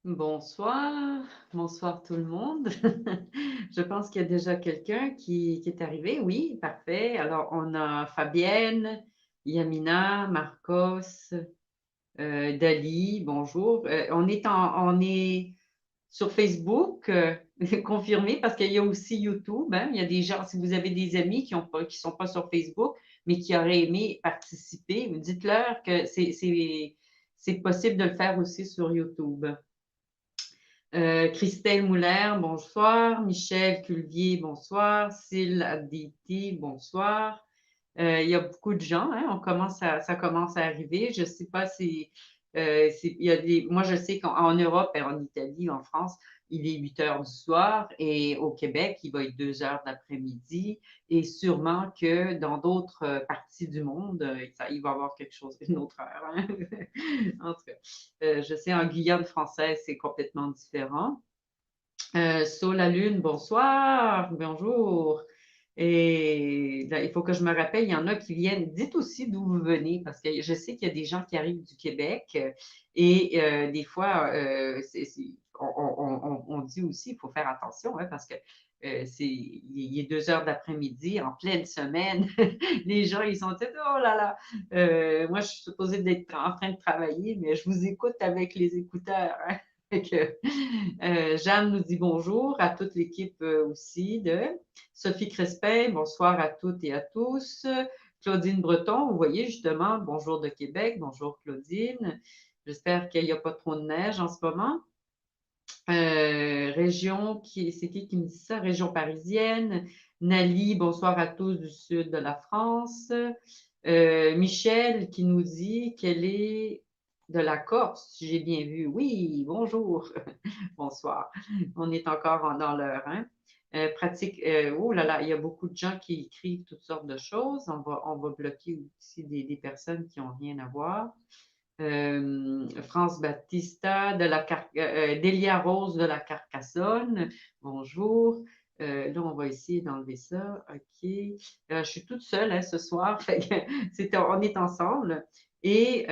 Bonsoir, bonsoir tout le monde. Je pense qu'il y a déjà quelqu'un qui est arrivé. Oui, parfait. Alors, on a Fabienne, Yamina, Marcos, Dali, bonjour. On est sur Facebook, confirmé, parce qu'il y a aussi YouTube, hein. Il y a des gens, si vous avez des amis qui sont pas sur Facebook, mais qui auraient aimé participer, dites-leur que c'est possible de le faire aussi sur YouTube. Christelle Moulaire, bonsoir. Michel Culvier, bonsoir. Syl Aditi, bonsoir. Il y a beaucoup de gens, hein, ça commence à arriver. Je ne sais pas si il y a moi je sais qu'en Europe, et en Italie, en France, il est 8 heures du soir et au Québec, il va être 2 heures d'après-midi et sûrement que dans d'autres parties du monde, il va y avoir quelque chose, une autre heure, hein. En tout cas, je sais en Guyane française, c'est complètement différent. La Lune, bonsoir, bonjour. Et là, il faut que je me rappelle, il y en a qui viennent. Dites aussi d'où vous venez, parce que je sais qu'il y a des gens qui arrivent du Québec et des fois, on dit aussi, il faut faire attention, hein, parce que il est 2 heures d'après-midi, en pleine semaine. Les gens, ils sont tous, oh là là, moi, je suis supposée d'être en train de travailler, mais je vous écoute avec les écouteurs, hein. Fait que, Jeanne nous dit bonjour à toute l'équipe aussi de Sophie Crespin, bonsoir à toutes et à tous. Claudine Breton, vous voyez justement, bonjour de Québec, bonjour Claudine. J'espère qu'il n'y a pas trop de neige en ce moment. C'est qui me dit ça? Région parisienne. Nali, bonsoir à tous du sud de la France. Michel qui nous dit qu'elle est de la Corse, si j'ai bien vu. Oui, bonjour, bonsoir. On est encore dans l'heure, hein? Oh là là, il y a beaucoup de gens qui écrivent toutes sortes de choses. On va bloquer aussi des personnes qui n'ont rien à voir. France Battista, Delia Rose de la Carcassonne, bonjour. Là, on va essayer d'enlever ça. OK. Je suis toute seule hein, ce soir. On est ensemble. Et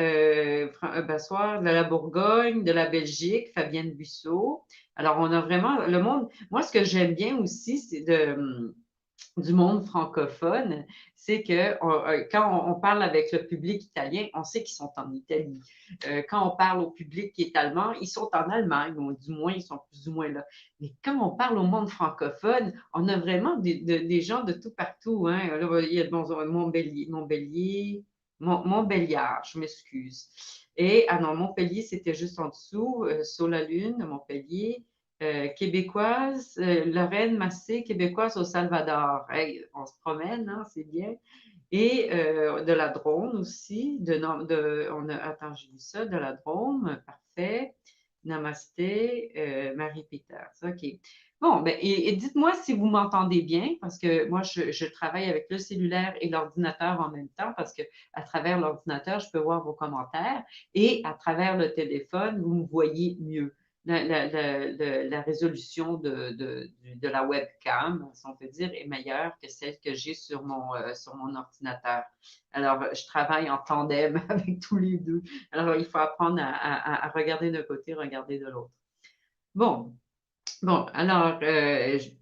bonsoir de la Bourgogne, de la Belgique, Fabienne Buisseau. Alors, on a vraiment le monde. Moi, ce que j'aime bien aussi, c'est du monde francophone, c'est que quand on parle avec le public italien, on sait qu'ils sont en Italie. Quand on parle au public qui est allemand, ils sont en Allemagne, ou du moins, ils sont plus ou moins là. Mais quand on parle au monde francophone, on a vraiment des gens de tout partout, hein. Là, il y a Montbéliard, je m'excuse. Et, ah non, Montpellier, c'était juste en dessous, sur la Lune, Montpellier québécoise, Lorraine Massé, québécoise au Salvador. Hey, on se promène, hein, c'est bien. Et de la Drôme aussi. Attends, j'ai vu ça, de la Drôme, parfait. Namasté, Marie Peters. OK. Bon, ben, et dites-moi si vous m'entendez bien, parce que moi, je travaille avec le cellulaire et l'ordinateur en même temps, parce que à travers l'ordinateur, je peux voir vos commentaires, et à travers le téléphone, vous me voyez mieux la résolution de la webcam, si on peut dire, est meilleure que celle que j'ai sur mon ordinateur. Alors, je travaille en tandem avec tous les deux. Alors, il faut apprendre à regarder d'un côté, regarder de l'autre. Bon, bon, alors,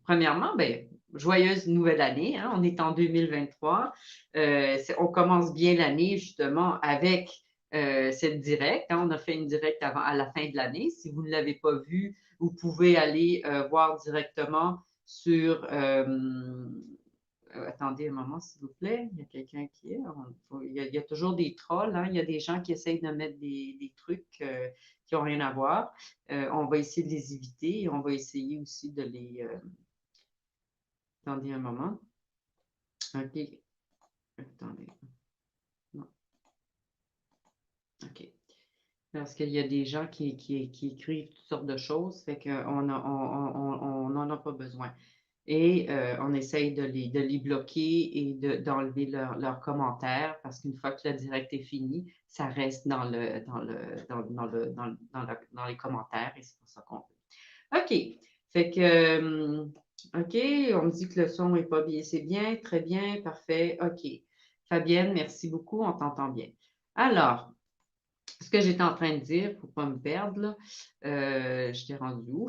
premièrement, ben, joyeuse nouvelle année, hein, on est en 2023. On commence bien l'année justement avec cette directe, hein. On a fait une directe à la fin de l'année. Si vous ne l'avez pas vue, vous pouvez aller voir directement sur attendez un moment, s'il vous plaît. Il y a quelqu'un qui est. Il y a toujours des trolls, hein. Il y a des gens qui essayent de mettre des trucs qui n'ont rien à voir. On va essayer de les éviter et on va essayer aussi de les. Attendez un moment. OK. Attendez. Non. OK. Parce qu'il y a des gens qui écrivent toutes sortes de choses, fait qu'on n'en a pas besoin. Et on essaye de les bloquer et d'enlever leurs commentaires parce qu'une fois que le direct est fini, ça reste dans les commentaires et c'est pour ça qu'on veut. OK. Fait que, OK, on me dit que le son n'est pas bien. C'est bien, très bien, parfait. OK. Fabienne, merci beaucoup, on t'entend bien. Alors, ce que j'étais en train de dire, pour ne pas me perdre, là, je t'ai rendu où?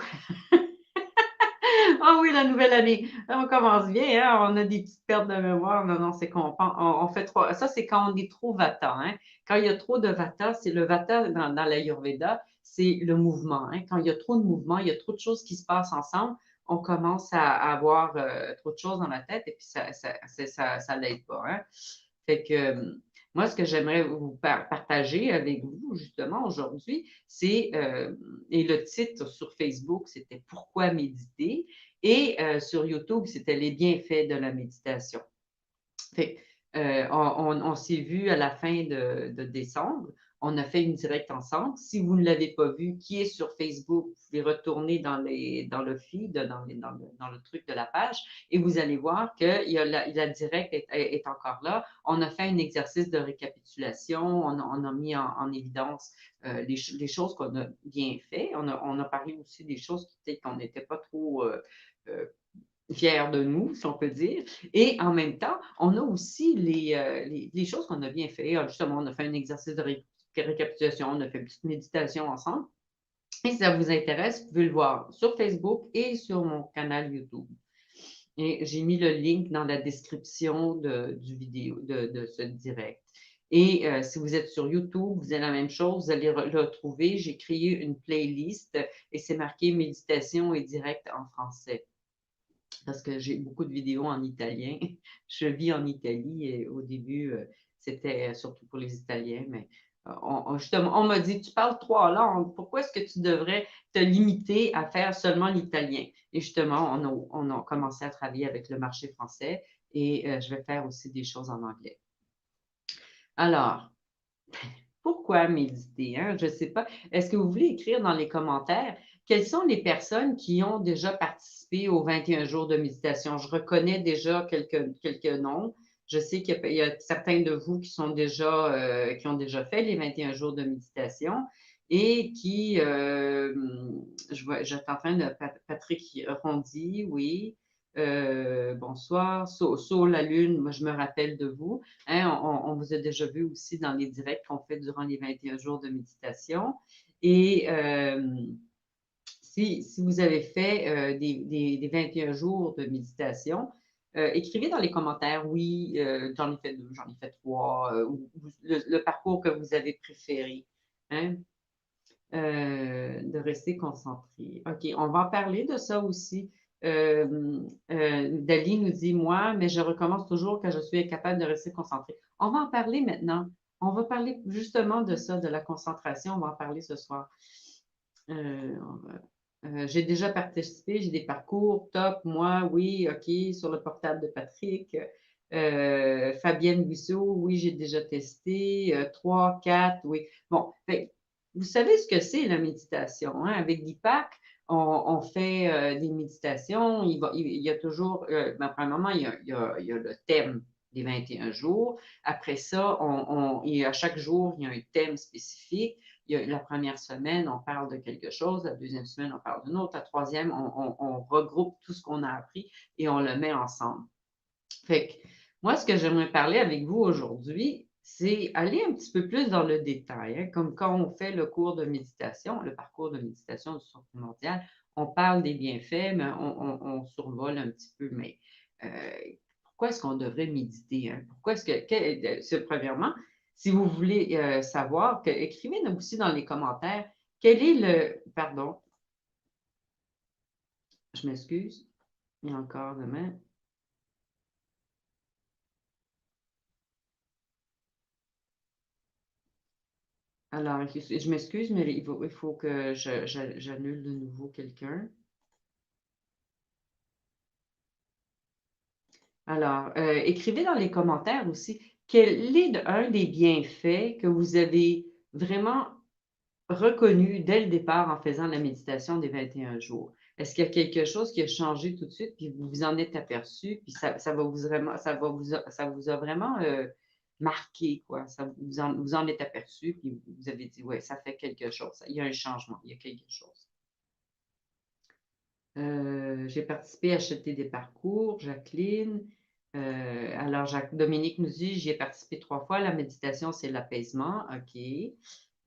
Ah oui, la nouvelle année. On commence bien, hein? On a des petites pertes de mémoire. Non, non, c'est qu'on on fait trop. Ça, c'est quand on est trop vata, hein? Quand il y a trop de vata, c'est le vata dans l'Ayurveda, c'est le mouvement, hein? Quand il y a trop de mouvement, il y a trop de choses qui se passent ensemble, on commence à avoir trop de choses dans la tête et puis ça l'aide pas, hein? Fait que moi, ce que j'aimerais vous partager avec vous, justement, aujourd'hui, c'est, et le titre sur Facebook, c'était Pourquoi méditer? Et sur YouTube, c'était les bienfaits de la méditation. Fait, on s'est vu à la fin de décembre. On a fait une directe ensemble. Si vous ne l'avez pas vu, qui est sur Facebook, vous pouvez retourner dans le feed, dans le truc de la page, et vous allez voir que la directe est encore là. On a fait un exercice de récapitulation. On a mis en évidence les choses qu'on a bien fait. On a parlé aussi des choses qui peut-être qu'on n'était pas trop euh, fiers de nous, si on peut dire. Et en même temps, on a aussi les choses qu'on a bien fait. Justement, on a fait un exercice de récapitulation, on a fait une petite méditation ensemble. Et si ça vous intéresse, vous pouvez le voir sur Facebook et sur mon canal YouTube. Et j'ai mis le link dans la description du vidéo, de ce direct. Et si vous êtes sur YouTube, vous avez la même chose, vous allez le retrouver. J'ai créé une playlist et c'est marqué méditation et direct en français parce que j'ai beaucoup de vidéos en italien. Je vis en Italie et au début, c'était surtout pour les Italiens, mais justement, on m'a dit, tu parles trois langues, pourquoi est-ce que tu devrais te limiter à faire seulement l'italien? Et justement, on a commencé à travailler avec le marché français et je vais faire aussi des choses en anglais. Alors, pourquoi méditer, hein? Je ne sais pas. Est-ce que vous voulez écrire dans les commentaires quelles sont les personnes qui ont déjà participé aux 21 jours de méditation? Je reconnais déjà quelques noms. Je sais qu'il y a certains de vous qui ont déjà fait les 21 jours de méditation et qui, j'étais en train de Patrick Rondy, oui. Bonsoir. La Lune, moi je me rappelle de vous. Hein, on vous a déjà vu aussi dans les directs qu'on fait durant les 21 jours de méditation. Et si vous avez fait des 21 jours de méditation, écrivez dans les commentaires, oui, j'en ai fait deux, j'en ai fait trois, ou le parcours que vous avez préféré. Hein, de rester concentré. OK, on va en parler de ça aussi. Dali nous dit, moi, mais je recommence toujours quand je suis incapable de rester concentré. On va en parler maintenant. On va parler justement de ça, de la concentration. On va en parler ce soir. J'ai déjà participé, j'ai des parcours, top, moi, oui, OK, sur le portable de Patrick. Fabienne Buisseau, oui, j'ai déjà testé. 3, 4, oui. Bon, vous savez ce que c'est la méditation, hein? Avec Deepak, on fait des méditations. Il y a toujours, premièrement, il y a le thème des 21 jours. Après ça, à chaque jour, il y a un thème spécifique. La première semaine, on parle de quelque chose. La deuxième semaine, on parle d'une autre. La troisième, on regroupe tout ce qu'on a appris et on le met ensemble. Fait que moi, ce que j'aimerais parler avec vous aujourd'hui, c'est aller un petit peu plus dans le détail, hein, comme quand on fait le cours de méditation, le parcours de méditation du Centre mondial, on parle des bienfaits, mais on survole un petit peu. Mais euh, pourquoi est-ce qu'on devrait méditer? Hein? Pourquoi est-ce premièrement, si vous voulez savoir, écrivez-nous aussi dans les commentaires quel est pardon, je m'excuse, il y a encore demain. Alors, je m'excuse, mais il faut que j'annule de nouveau quelqu'un. Alors, écrivez dans les commentaires aussi quel est un des bienfaits que vous avez vraiment reconnu dès le départ en faisant la méditation des 21 jours. Est-ce qu'il y a quelque chose qui a changé tout de suite, puis vous vous en êtes aperçu, puis ça va vous vraiment, ça vous a vraiment marqué, quoi. Vous en êtes aperçu, puis vous avez dit, ouais, ça fait quelque chose. Il y a un changement, il y a quelque chose. J'ai participé à acheter des parcours, Jacqueline. Alors, Dominique nous dit, j'y ai participé 3 fois. La méditation, c'est l'apaisement. OK.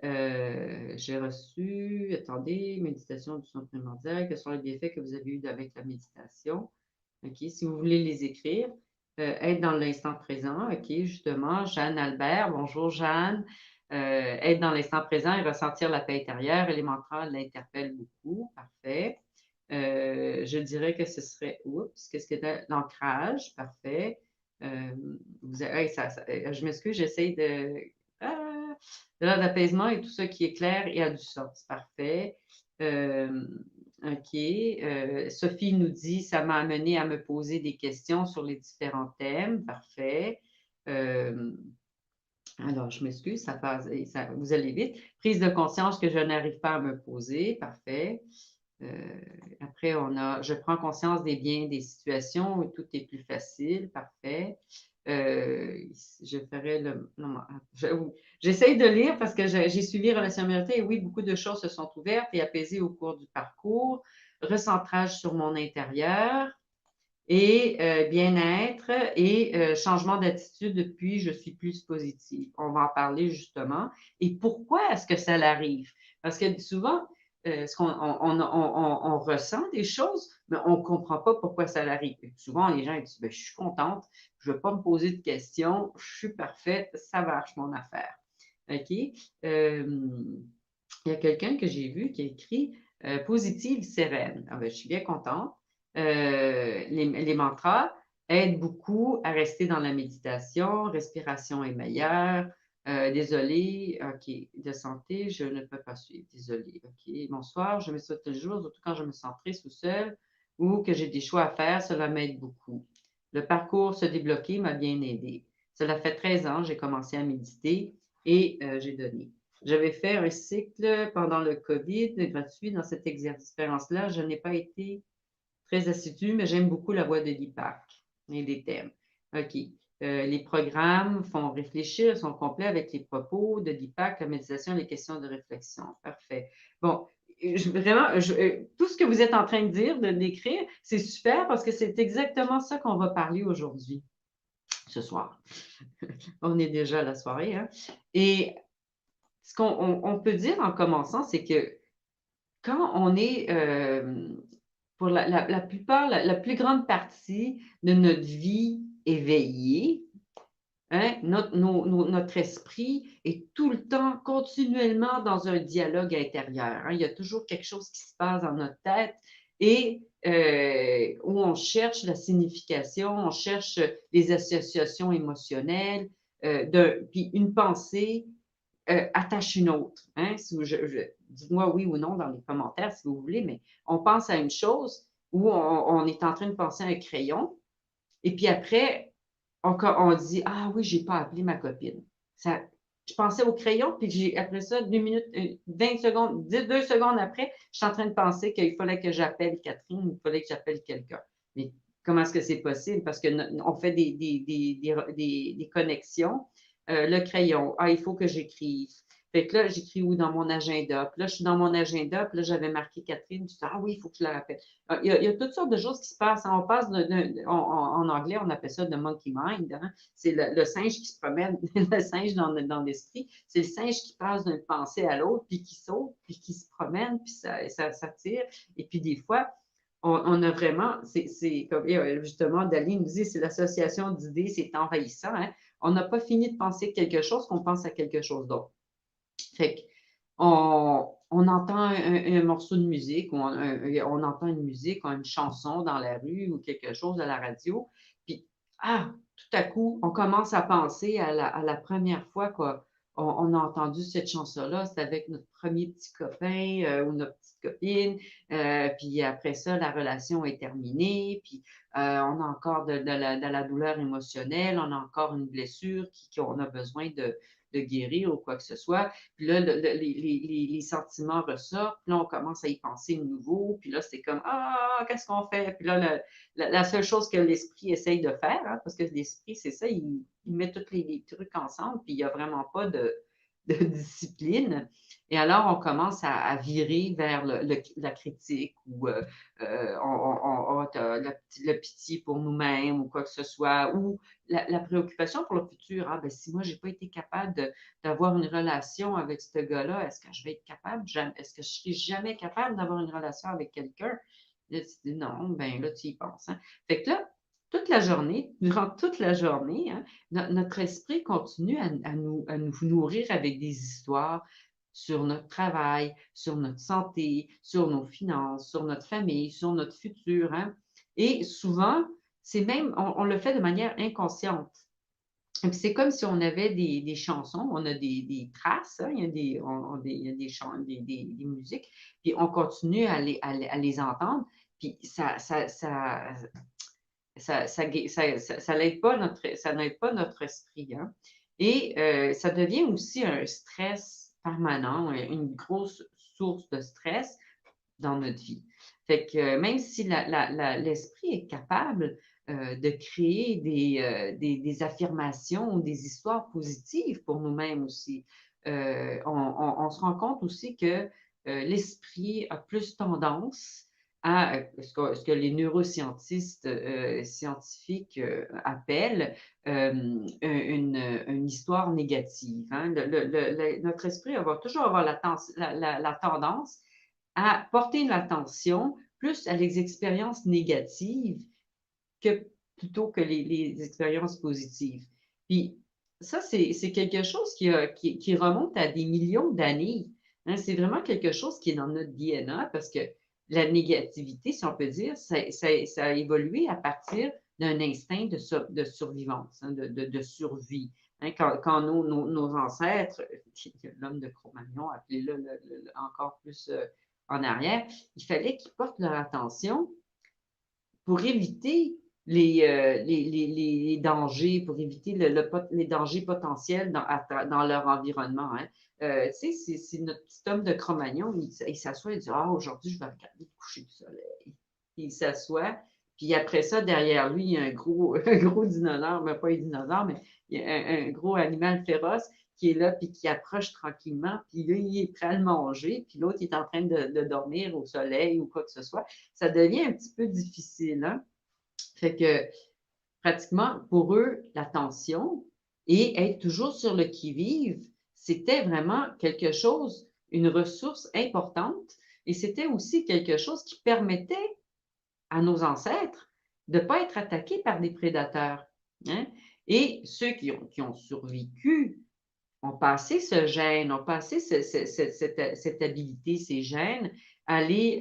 J'ai reçu, attendez, méditation du son primordial. Quels sont les bienfaits que vous avez eus avec la méditation? OK, si vous voulez les écrire, être dans l'instant présent. OK, justement, Jeanne Albert. Bonjour, Jeanne. Être dans l'instant présent et ressentir la paix intérieure. Et les mantras l'interpellent beaucoup. Parfait. Je dirais que ce serait, oups, qu'est-ce que c'est? L'ancrage. Parfait. Je m'excuse, j'essaie de l'apaisement et tout ce qui est clair et a du sens. Parfait. OK. Sophie nous dit, ça m'a amené à me poser des questions sur les différents thèmes. Parfait. Alors, je m'excuse, ça passe, vous allez vite. Prise de conscience que je n'arrive pas à me poser. Parfait. Après, je prends conscience des biens des situations où tout est plus facile. Parfait. Je ferai j'essaye de lire parce que j'ai suivi Relations Méritées et oui, beaucoup de choses se sont ouvertes et apaisées au cours du parcours. Recentrage sur mon intérieur et bien-être et changement d'attitude depuis je suis plus positive. On va en parler justement. Et pourquoi est-ce que ça l'arrive? Parce que souvent, on ressent des choses, mais on ne comprend pas pourquoi ça l'arrive. Souvent, les gens disent, ben, je suis contente, je ne vais pas me poser de questions, je suis parfaite, ça marche mon affaire. OK? Il y a quelqu'un que j'ai vu qui a écrit positive, sereine. Ah ben, je suis bien contente. Les mantras aident beaucoup à rester dans la méditation, respiration est meilleure. Désolé, OK, de santé, je ne peux pas suivre. Désolé, OK. Bonsoir, je me souhaite le jour, surtout quand je me sens triste ou seule ou que j'ai des choix à faire, cela m'aide beaucoup. Le parcours se débloquer m'a bien aidé. Cela fait 13 ans, j'ai commencé à méditer et j'ai donné. J'avais fait un cycle pendant le COVID gratuit dans cette expérience-là. Je n'ai pas été très assidue, mais j'aime beaucoup la voix de l'IPAC et les thèmes. OK. Les programmes font réfléchir, sont complets avec les propos de l'IPAC, la méditation, les questions de réflexion. Parfait. Bon, tout ce que vous êtes en train de dire, de décrire, c'est super parce que c'est exactement ça qu'on va parler aujourd'hui, ce soir. On est déjà à la soirée, hein? Et ce qu'on peut dire en commençant, c'est que quand on est, pour la plupart, la plus grande partie de notre vie éveillée, hein, notre esprit est tout le temps continuellement dans un dialogue intérieur. Hein. Il y a toujours quelque chose qui se passe dans notre tête et où on cherche la signification, on cherche les associations émotionnelles, puis une pensée attache une autre. Hein? Dites-moi oui ou non dans les commentaires si vous voulez, mais on pense à une chose où on est en train de penser à un crayon, et puis après, on dit ah oui, j'ai pas appelé ma copine. Ça, je pensais au crayon, puis après ça, 2 minutes, 20 secondes, 2 secondes après, je suis en train de penser qu'il fallait que j'appelle Catherine, il fallait que j'appelle quelqu'un. Mais comment est-ce que c'est possible? Parce qu'on fait des connexions. Le crayon, ah, il faut que j'écrive. Fait que là, j'écris où dans mon agenda? Puis là, je suis dans mon agenda, puis là, j'avais marqué Catherine. Je dis, ah oui, il faut que je la rappelle. Il y a toutes sortes de choses qui se passent. On passe en anglais, on appelle ça the monkey mind. Hein? C'est le singe qui se promène, le singe dans l'esprit. C'est le singe qui passe d'une pensée à l'autre, puis qui saute, puis qui se promène, puis ça tire. Et puis des fois, on a vraiment, c'est comme justement, Dali nous dit, c'est l'association d'idées, c'est envahissant. Hein? On n'a pas fini de penser quelque chose qu'on pense à quelque chose d'autre. Fait qu'on entend un morceau de musique, ou on entend une musique, ou une chanson dans la rue, ou quelque chose à la radio, puis, tout à coup, on commence à penser à la première fois qu'on a entendu cette chanson-là, c'est avec notre premier petit copain ou notre petite copine, puis après ça, la relation est terminée, puis on a encore de la douleur émotionnelle, on a encore une blessure qu'on a besoin de guérir ou quoi que ce soit. Puis là, les sentiments ressortent, puis là, on commence à y penser de nouveau, puis là, c'est comme, qu'est-ce qu'on fait? Puis là, la seule chose que l'esprit essaye de faire, hein, parce que l'esprit, c'est ça, il met tous les trucs ensemble, puis il n'y a vraiment pas discipline. Et alors, on commence à virer vers la critique ou on a le pitié pour nous-mêmes ou quoi que ce soit, ou la préoccupation pour le futur. Ah, ben si moi, j'ai pas été capable d'avoir une relation avec ce gars-là, est-ce que je vais être capable? Est-ce que je serai jamais capable d'avoir une relation avec quelqu'un? Là, tu dis non, ben là, tu y penses. Hein? Fait que là, toute la journée, durant toute la journée, hein, notre esprit continue à nous nourrir avec des histoires sur notre travail, sur notre santé, sur nos finances, sur notre famille, sur notre futur. Hein. Et souvent, c'est même, on le fait de manière inconsciente. C'est comme si on avait des chansons, on a des traces, hein, il y a il y a des, chants, des musiques, puis on continue à les entendre, puis ça n'aide pas notre esprit. Hein. Et ça devient aussi un stress permanent, une grosse source de stress dans notre vie. Fait que même si l'esprit est capable de créer des affirmations ou des histoires positives pour nous-mêmes aussi, on se rend compte aussi que l'esprit a plus tendance à ce que les neuroscientistes scientifiques appellent une histoire négative. Hein. Notre esprit va toujours avoir la tendance à porter l'attention plus à les expériences négatives que plutôt que les expériences positives. Puis ça, c'est quelque chose qui remonte à des millions d'années. Hein. C'est vraiment quelque chose qui est dans notre DNA parce que la négativité, si on peut dire, ça a évolué à partir d'un instinct de survivance, hein, de survie. Hein, quand nos ancêtres, l'homme de Cro-Magnon, appelez-le encore plus en arrière, il fallait qu'ils portent leur attention pour éviter les dangers, pour éviter les dangers potentiels dans leur environnement. Hein. Tu sais, c'est notre petit homme de Cro-Magnon, il s'assoit et dit ah, aujourd'hui, je vais regarder le coucher du soleil. Puis il s'assoit, puis après ça, derrière lui, il y a un gros, un gros dinosaure, mais pas un dinosaure, mais il y a un gros animal féroce qui est là, puis qui approche tranquillement, puis là, il est prêt à le manger, puis l'autre, il est en train de dormir au soleil ou quoi que ce soit. Ça devient un petit peu difficile. Hein? Fait que pratiquement pour eux, l'attention et être toujours sur le qui-vive, c'était vraiment quelque chose, une ressource importante et c'était aussi quelque chose qui permettait à nos ancêtres de ne pas être attaqués par des prédateurs. Hein? Et ceux qui ont survécu ont passé ce gène, ont passé cette habilité, ces gènes, à aller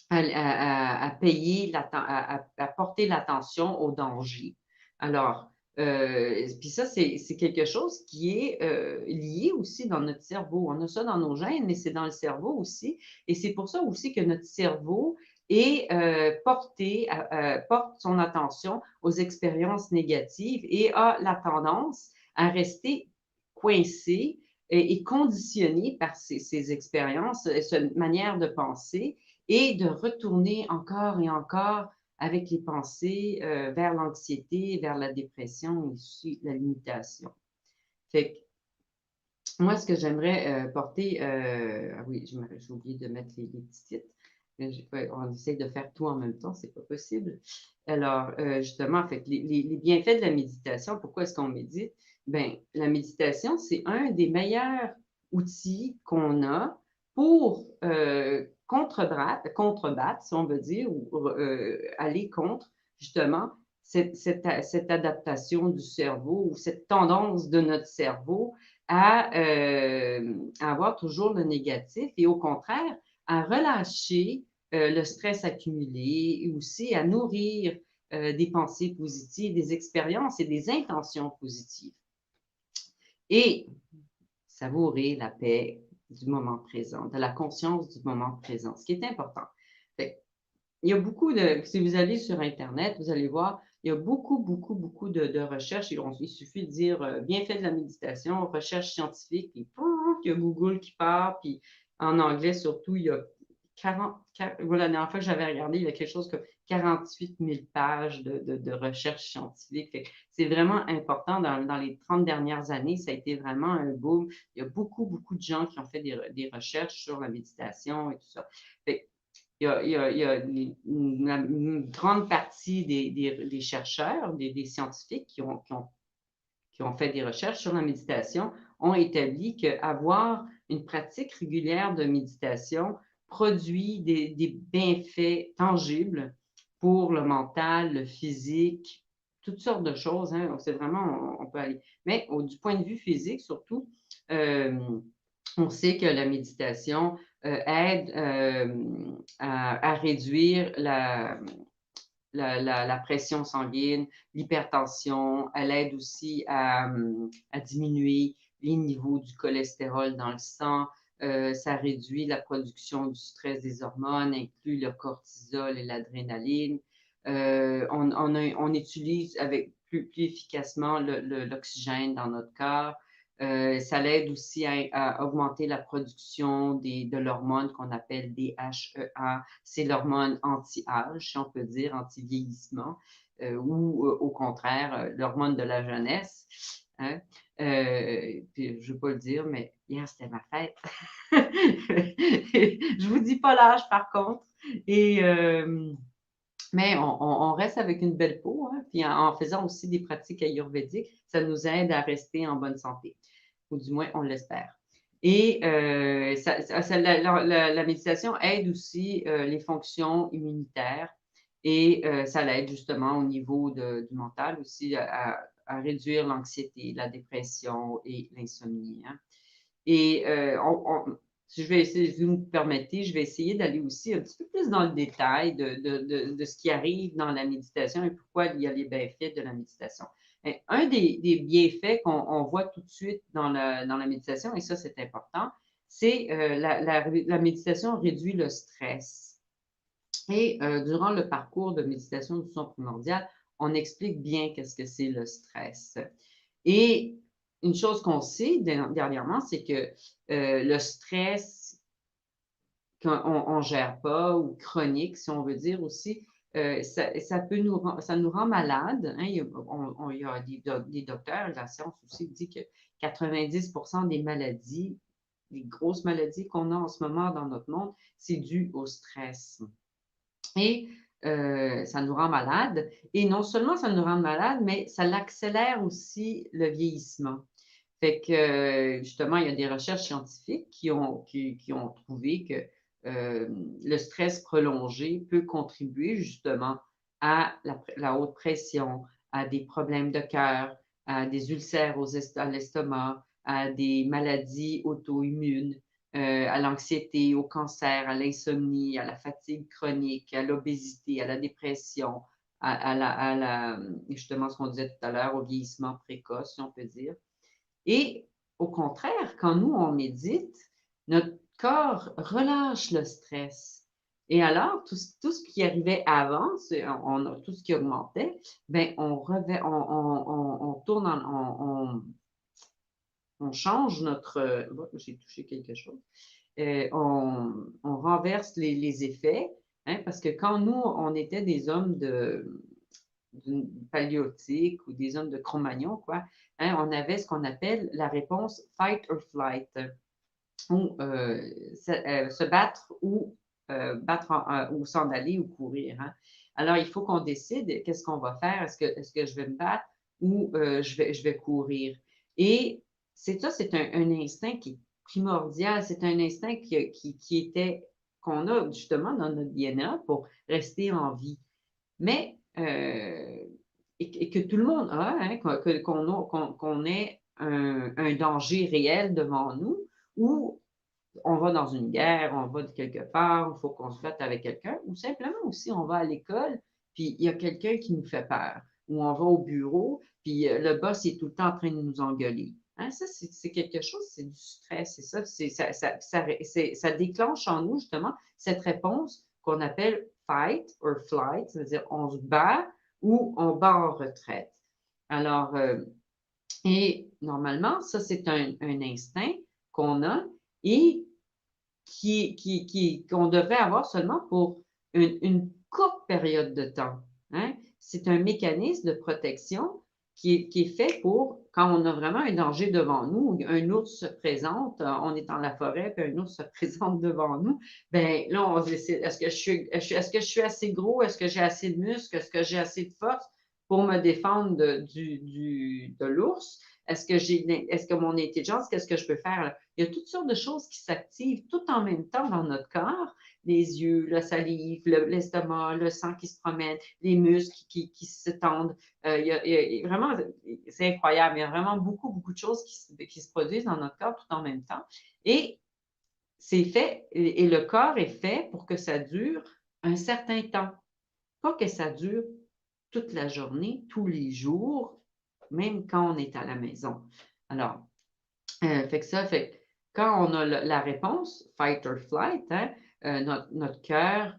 à payer, à porter l'attention au danger. Alors, puis ça, c'est quelque chose qui est lié aussi dans notre cerveau. On a ça dans nos gènes, mais c'est dans le cerveau aussi. Et c'est pour ça aussi que notre cerveau est porte son attention aux expériences négatives et a la tendance à rester coincé et conditionné par ces expériences, cette manière de penser et de retourner encore et encore avec les pensées vers l'anxiété, vers la dépression et aussi la limitation. Fait que moi, ce que j'aimerais porter, ah oui, j'ai oublié de mettre les petits titres. On essaie de faire tout en même temps, c'est pas possible. Alors, justement, fait, les bienfaits de la méditation, pourquoi est-ce qu'on médite? Ben, la méditation, c'est un des meilleurs outils qu'on a pour contrebattre, si on veut dire, ou aller contre, justement, cette adaptation du cerveau ou cette tendance de notre cerveau à avoir toujours le négatif et au contraire, à relâcher le stress accumulé et aussi à nourrir des pensées positives, des expériences et des intentions positives. Et savourer la paix du moment présent, de la conscience du moment présent, ce qui est important. Fait, il y a beaucoup de, si vous allez sur Internet, vous allez voir, il y a beaucoup de recherches. Il suffit de dire bienfait de la méditation, recherche scientifique, puis il y a Google qui part, puis en anglais surtout, il y a 40 voilà, la dernière fois que j'avais regardé, il y a quelque chose comme 48 000 pages de recherche scientifique. C'est vraiment important dans les 30 dernières années. Ça a été vraiment un boom. Il y a beaucoup, beaucoup de gens qui ont fait des recherches sur la méditation et tout ça. Fait, il y a une grande partie des chercheurs, des scientifiques qui ont fait des recherches sur la méditation ont établi qu'avoir une pratique régulière de méditation produit des bienfaits tangibles pour le mental, le physique, toutes sortes de choses. Hein. C'est vraiment, on peut aller. Mais du point de vue physique, surtout, on sait que la méditation aide à réduire la pression sanguine, l'hypertension. Elle aide aussi à diminuer les niveaux du cholestérol dans le sang. Ça réduit la production du stress des hormones, inclut le cortisol et l'adrénaline. On utilise avec plus efficacement l'oxygène dans notre corps. Ça l'aide aussi à augmenter la production de l'hormone qu'on appelle DHEA. C'est l'hormone anti-âge, si on peut dire, anti-vieillissement, ou au contraire, l'hormone de la jeunesse. Hein? Puis, je ne veux pas le dire, mais hier, c'était ma fête. Je ne vous dis pas l'âge, par contre. Mais on reste avec une belle peau, hein? Puis en faisant aussi des pratiques ayurvédiques, ça nous aide à rester en bonne santé, ou du moins on l'espère. Et la méditation aide aussi les fonctions immunitaires et ça l'aide justement au niveau du mental aussi à réduire l'anxiété, la dépression et l'insomnie. Hein? Et si vous me permettez, je vais essayer d'aller aussi un petit peu plus dans le détail de ce qui arrive dans la méditation et pourquoi il y a les bienfaits de la méditation. Un des bienfaits qu'on voit tout de suite dans la méditation, et ça c'est important, c'est la méditation réduit le stress. Et durant le parcours de méditation du son primordial, on explique bien qu'est-ce que c'est le stress. Et une chose qu'on sait dernièrement, c'est que le stress qu'on ne gère pas ou chronique, si on veut dire aussi, ça nous rend malade. Hein. Il y a des docteurs, la science aussi dit que 90% des maladies, les grosses maladies qu'on a en ce moment dans notre monde, c'est dû au stress. Et ça nous rend malade. Et non seulement ça nous rend malade, mais ça l'accélère aussi le vieillissement. Fait que, justement, il y a des recherches scientifiques qui ont trouvé que le stress prolongé peut contribuer justement à la haute pression, à des problèmes de cœur, à des ulcères à l'estomac, à des maladies auto-immunes, à l'anxiété, au cancer, à l'insomnie, à la fatigue chronique, à l'obésité, à la dépression, justement ce qu'on disait tout à l'heure, au vieillissement précoce, si on peut dire. Et au contraire, quand nous, on médite, notre corps relâche le stress. Et alors, tout ce qui arrivait avant, tout ce qui augmentait, ben, on tourne, on change notre... j'ai touché quelque chose. On renverse les effets, hein, parce que quand nous, on était des hommes du paléolithique ou des hommes de Cro-Magnon, quoi, hein, on avait ce qu'on appelle la réponse fight or flight, ou se battre ou ou s'en aller ou courir. Hein. Alors, il faut qu'on décide qu'est-ce qu'on va faire. Est-ce que je vais me battre ou je vais courir? Et c'est un instinct qui est primordial. C'est un instinct qu'on a justement dans notre DNA pour rester en vie. Mais et que tout le monde a, hein, qu'on ait un danger réel devant nous, ou on va dans une guerre, on va de quelque part, il faut qu'on se batte avec quelqu'un, ou simplement aussi on va à l'école, puis il y a quelqu'un qui nous fait peur, ou on va au bureau, puis le boss est tout le temps en train de nous engueuler. Hein, ça, c'est quelque chose, c'est du stress, c'est ça déclenche en nous justement cette réponse qu'on appelle fight or flight, c'est-à-dire on se bat ou on bat en retraite. Alors, et normalement, ça, c'est un instinct qu'on a et qu'on devrait avoir seulement pour une courte période de temps. Hein? C'est un mécanisme de protection qui est fait pour quand on a vraiment un danger devant nous, un ours se présente, on est dans la forêt, puis un ours se présente devant nous, ben là, on se dit, est-ce que je suis assez gros, est-ce que j'ai assez de muscles, est-ce que j'ai assez de force pour me défendre de l'ours? Est-ce que mon intelligence, qu'est-ce que je peux faire? Là? Il y a toutes sortes de choses qui s'activent tout en même temps dans notre corps, les yeux, la salive, l'estomac, le sang qui se promène, les muscles qui se tendent. Vraiment, c'est incroyable. Il y a vraiment beaucoup, beaucoup de choses qui se produisent dans notre corps tout en même temps. Et c'est fait, et le corps est fait pour que ça dure un certain temps. Pas que ça dure toute la journée, tous les jours, même quand on est à la maison. Alors, fait que ça, fait quand on a la réponse, fight or flight, hein, notre cœur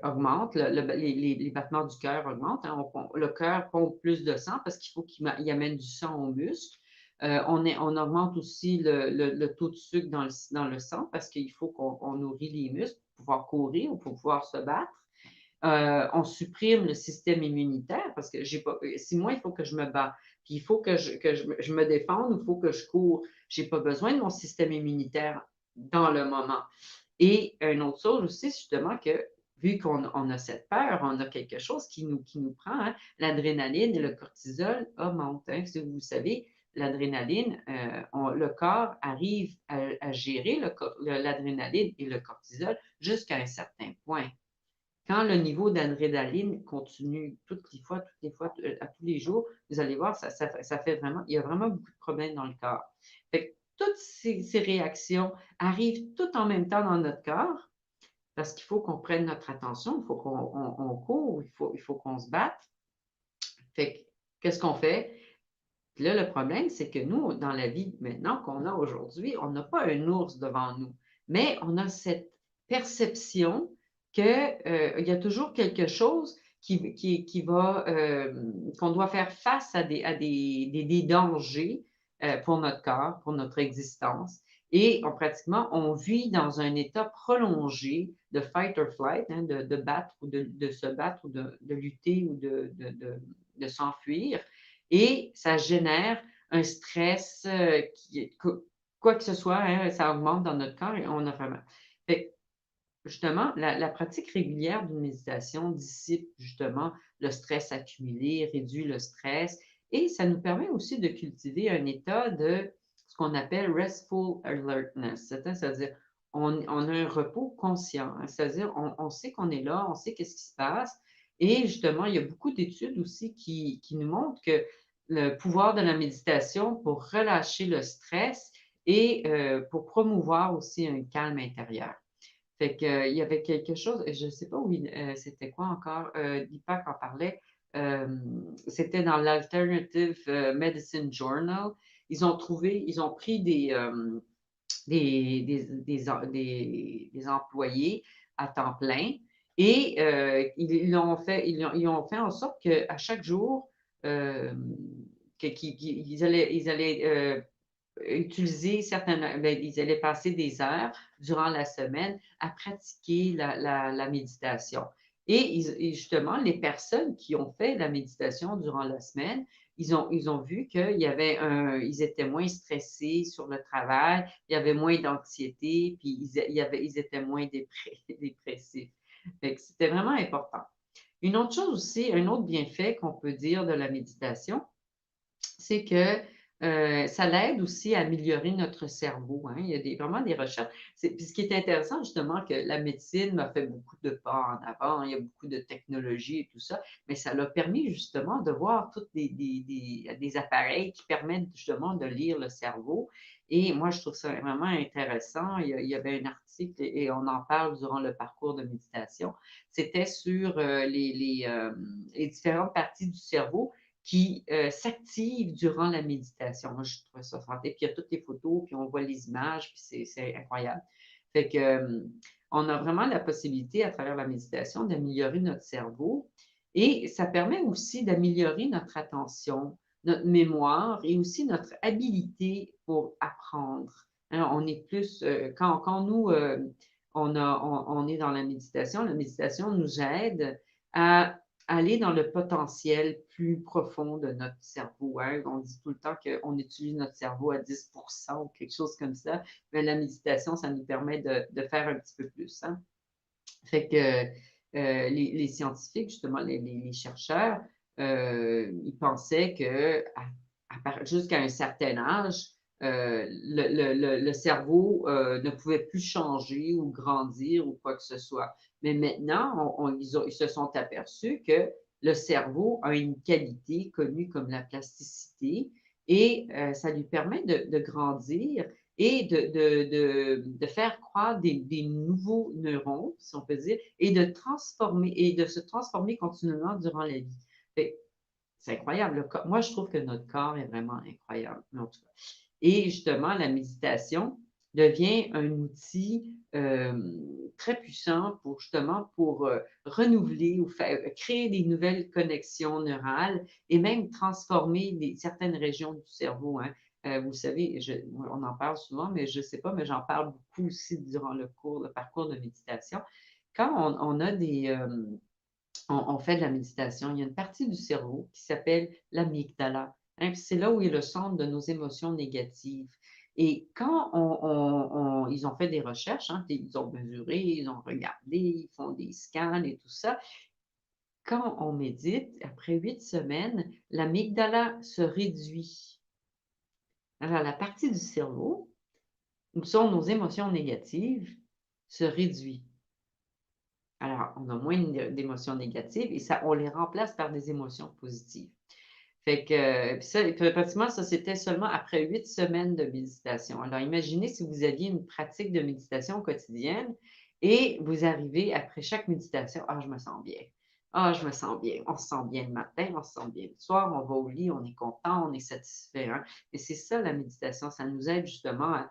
augmente, les battements du cœur augmentent, hein, le cœur pompe plus de sang parce qu'il faut qu'il amène du sang aux muscles. On augmente aussi le taux de sucre dans le sang parce qu'il faut qu'on nourrit les muscles pour pouvoir courir ou pour pouvoir se battre. On supprime le système immunitaire parce que si moi, il faut que je me bats, puis il faut que je me défende, il faut que je cours. Je n'ai pas besoin de mon système immunitaire dans le moment. Et une autre chose aussi, justement, que vu qu'on a cette peur, on a quelque chose qui nous prend, hein, l'adrénaline et le cortisol augmentent. Hein. Si vous savez, l'adrénaline, le corps arrive à gérer l'adrénaline et le cortisol jusqu'à un certain point. Quand le niveau d'adrénaline continue toutes les fois, à tous les jours, vous allez voir, ça fait vraiment, il y a vraiment beaucoup de problèmes dans le corps. Fait que toutes ces réactions arrivent tout en même temps dans notre corps parce qu'il faut qu'on prenne notre attention, il faut qu'on court, il faut qu'on se batte. Fait que, qu'est-ce qu'on fait? Puis là, le problème, c'est que nous, dans la vie maintenant qu'on a aujourd'hui, on n'a pas un ours devant nous, mais on a cette perception qu'il y a toujours quelque chose qu'on doit faire face à des dangers pour notre corps, pour notre existence. Et pratiquement, on vit dans un état prolongé de fight or flight, hein, de battre ou de se battre ou de lutter ou de s'enfuir. Et ça génère un stress, quoi que ce soit, hein, ça augmente dans notre corps et on a vraiment. Fait, justement, la pratique régulière d'une méditation dissipe justement le stress accumulé, réduit le stress et ça nous permet aussi de cultiver un état de ce qu'on appelle restful alertness, c'est-à-dire on a un repos conscient, hein, c'est-à-dire on sait qu'on est là, on sait qu'est-ce qui se passe et justement, il y a beaucoup d'études aussi qui nous montrent que le pouvoir de la méditation pour relâcher le stress et pour promouvoir aussi un calme intérieur. Fait que, il y avait quelque chose, je ne sais pas où c'était quoi encore, Deepak en parlait, c'était dans l'Alternative Medicine Journal. Ils ont pris des employés à temps plein et ils ont fait en sorte qu'à chaque jour, euh, ils allaient utiliser certaines, ben, ils allaient passer des heures durant la semaine à pratiquer la méditation. Et justement, les personnes qui ont fait la méditation durant la semaine, ils ont vu ils étaient moins stressés sur le travail, il y avait moins d'anxiété, puis ils étaient moins dépressifs. C'était vraiment important. Une autre chose aussi, un autre bienfait qu'on peut dire de la méditation, c'est que ça l'aide aussi à améliorer notre cerveau. Hein. Il y a vraiment des recherches. Puis ce qui est intéressant, justement, que la médecine m'a fait beaucoup de pas en avant. Il y a beaucoup de technologies et tout ça, mais ça l'a permis justement de voir tous des appareils qui permettent justement de lire le cerveau. Et moi, je trouve ça vraiment intéressant. Il y avait un article et on en parle durant le parcours de méditation. C'était sur les différentes parties du cerveau qui s'active durant la méditation. Moi, je trouve ça fantastique. Puis il y a toutes les photos, puis on voit les images, puis c'est incroyable. Fait que, on a vraiment la possibilité, à travers la méditation, d'améliorer notre cerveau et ça permet aussi d'améliorer notre attention, notre mémoire et aussi notre habilité pour apprendre. Hein, on est plus, quand nous, on est dans la méditation. La méditation nous aide à aller dans le potentiel plus profond de notre cerveau. Hein. On dit tout le temps qu'on utilise notre cerveau à 10% ou quelque chose comme ça, mais la méditation, ça nous permet de faire un petit peu plus. Hein. Fait que les scientifiques, justement, les chercheurs, ils pensaient que jusqu'à un certain âge, le cerveau ne pouvait plus changer ou grandir ou quoi que ce soit. Mais maintenant, ils se sont aperçus que le cerveau a une qualité connue comme la plasticité et ça lui permet de grandir et de faire croître des nouveaux neurones, si on peut dire, et de se transformer continuellement durant la vie. C'est incroyable. Moi, je trouve que notre corps est vraiment incroyable. En tout cas. Et justement, la méditation devient un outil très puissant pour renouveler ou créer des nouvelles connexions neurales et même transformer certaines régions du cerveau. Hein. Vous savez, on en parle souvent, mais je ne sais pas, mais j'en parle beaucoup aussi durant le parcours de méditation. Quand on a on fait de la méditation, il y a une partie du cerveau qui s'appelle l'amygdala. Hein, c'est là où est le centre de nos émotions négatives. Et quand ils ont fait des recherches, hein, ils ont mesuré, ils ont regardé, ils font des scans et tout ça, quand on médite, après 8 semaines, l'amygdala se réduit. Alors, la partie du cerveau où sont nos émotions négatives se réduit. Alors, on a moins d'émotions négatives et on les remplace par des émotions positives. Fait que, puis ça, pratiquement, ça, c'était seulement après 8 semaines de méditation. Alors, imaginez si vous aviez une pratique de méditation quotidienne et vous arrivez après chaque méditation, ah, je me sens bien. Ah, je me sens bien. On se sent bien le matin, on se sent bien le soir, on va au lit, on est content, on est satisfait. Hein? Et c'est ça, la méditation. Ça nous aide justement à,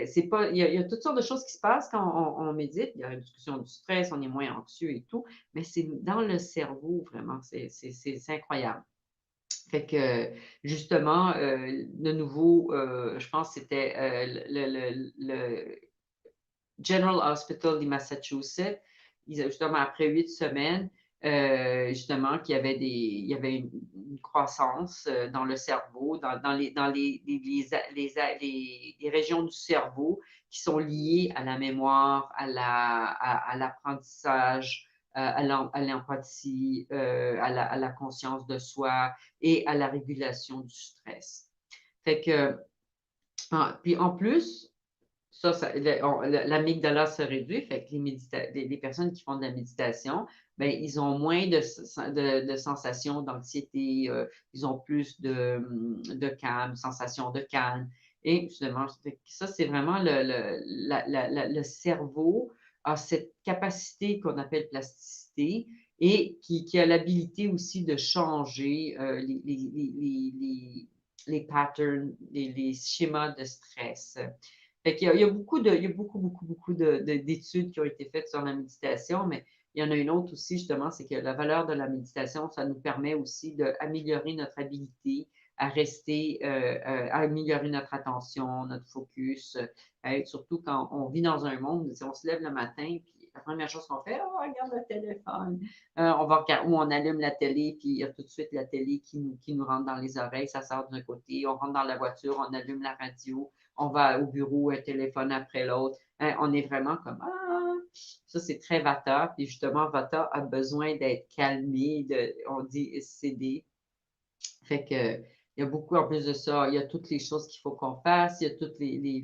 c'est pas, il y a toutes sortes de choses qui se passent quand on médite. Il y a la discussion du stress, on est moins anxieux et tout, mais c'est dans le cerveau, vraiment, c'est incroyable. Fait que, justement, de nouveau, je pense que c'était le General Hospital du Massachusetts, justement, après 8 semaines, justement, il y avait une croissance dans le cerveau, dans les régions du cerveau qui sont liées à la mémoire, à l'apprentissage, à l'empathie, à la conscience de soi et à la régulation du stress. Fait que, puis en plus, l'amygdala se réduit, fait que les personnes qui font de la méditation, ben, ils ont moins de sensations d'anxiété, ils ont plus de calme, sensation de calme. Et justement, ça, c'est vraiment le cerveau a cette capacité qu'on appelle plasticité et qui a l'habilité aussi de changer les patterns, les schémas de stress. Fait qu'il y a il y a beaucoup d'études qui ont été faites sur la méditation, mais il y en a une autre aussi, justement, c'est que la valeur de la méditation, ça nous permet aussi d'améliorer notre habilité à rester, à améliorer notre attention, notre focus, surtout quand on vit dans un monde, si on se lève le matin, puis la première chose qu'on fait, oh, regarde le téléphone, on va regarder, ou on allume la télé, puis il y a tout de suite la télé qui nous rentre dans les oreilles, ça sort d'un côté, on rentre dans la voiture, on allume la radio, on va au bureau, un téléphone après l'autre. Hein, on est vraiment comme ah, ça c'est très Vata. Puis justement, Vata a besoin d'être calmé, on dit céder. Fait que il y a beaucoup en plus de ça, il y a toutes les choses qu'il faut qu'on fasse, il y a toutes les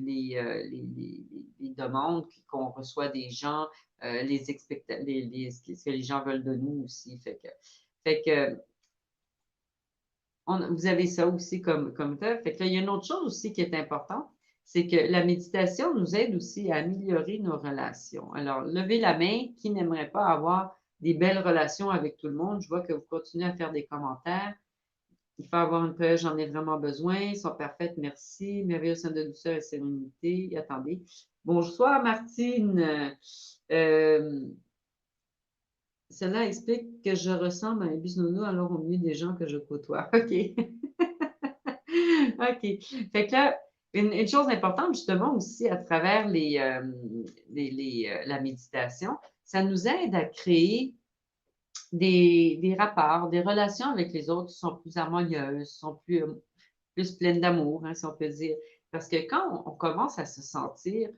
demandes qu'on reçoit des gens, ce que les gens veulent de nous aussi. Fait que vous avez ça aussi comme ça. Fait que là, il y a une autre chose aussi qui est importante, c'est que la méditation nous aide aussi à améliorer nos relations. Alors, levez la main qui n'aimerait pas avoir des belles relations avec tout le monde. Je vois que vous continuez à faire des commentaires. Il faut avoir une paix, j'en ai vraiment besoin. Ils sont parfaites, merci. Merveilleux sein de douceur et sérénité. Attendez. Bonsoir, Martine. Euh, Cela explique que je ressemble à un bisounours alors au milieu des gens que je côtoie. OK. OK. Fait que là, une chose importante, justement, aussi, à travers la méditation, ça nous aide à créer des rapports, des relations avec les autres qui sont plus harmonieuses, sont plus pleines d'amour, hein, si on peut dire. Parce que quand on commence à se sentir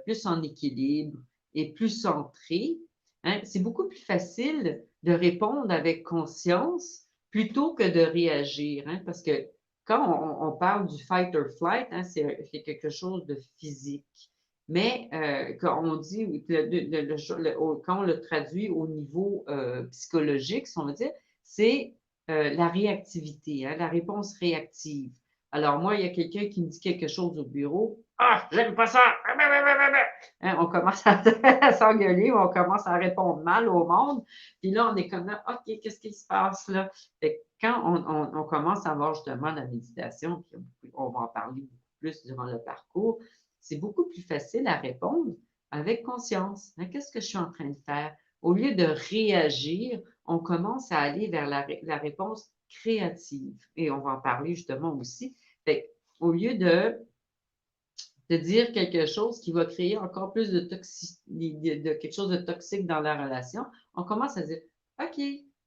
plus en équilibre et plus centré, hein, c'est beaucoup plus facile de répondre avec conscience plutôt que de réagir. Hein, parce que quand on parle du fight or flight, hein, c'est quelque chose de physique. Mais quand on dit, quand on le traduit au niveau psychologique, si on veut dire, c'est la réactivité, hein, la réponse réactive. Alors moi, il y a quelqu'un qui me dit quelque chose au bureau. Ah, j'aime pas ça! Hein, on commence à s'engueuler, on commence à répondre mal au monde. Puis là, on est comme là, OK, qu'est-ce qui se passe là? Fait que quand on commence à avoir justement la méditation, puis on va en parler beaucoup plus durant le parcours, c'est beaucoup plus facile à répondre avec conscience. Hein, qu'est-ce que je suis en train de faire? Au lieu de réagir, on commence à aller vers la réponse créative. Et on va en parler justement aussi. Fait, au lieu de dire quelque chose qui va créer encore plus de quelque chose de toxique dans la relation, on commence à dire, OK,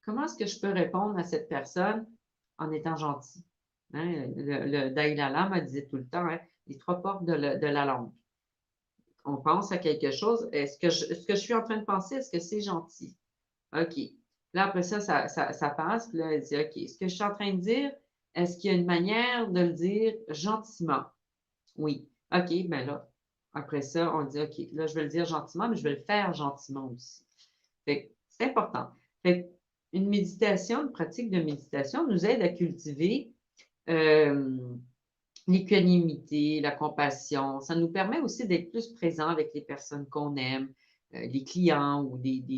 comment est-ce que je peux répondre à cette personne en étant gentil? Hein, le Dalai Lama disait tout le temps, hein, les trois portes de la langue. On pense à quelque chose, est-ce que je suis en train de penser, est-ce que c'est gentil? OK. Là, après ça passe, puis là, elle dit, OK, ce que je suis en train de dire, est-ce qu'il y a une manière de le dire gentiment? Oui. OK, ben là, après ça, on dit, OK, là, je vais le dire gentiment, mais je vais le faire gentiment aussi. Fait que c'est important. Fait que une méditation, une pratique de méditation nous aide à cultiver euh, l'équanimité, la compassion. Ça nous permet aussi d'être plus présent avec les personnes qu'on aime, les clients ou des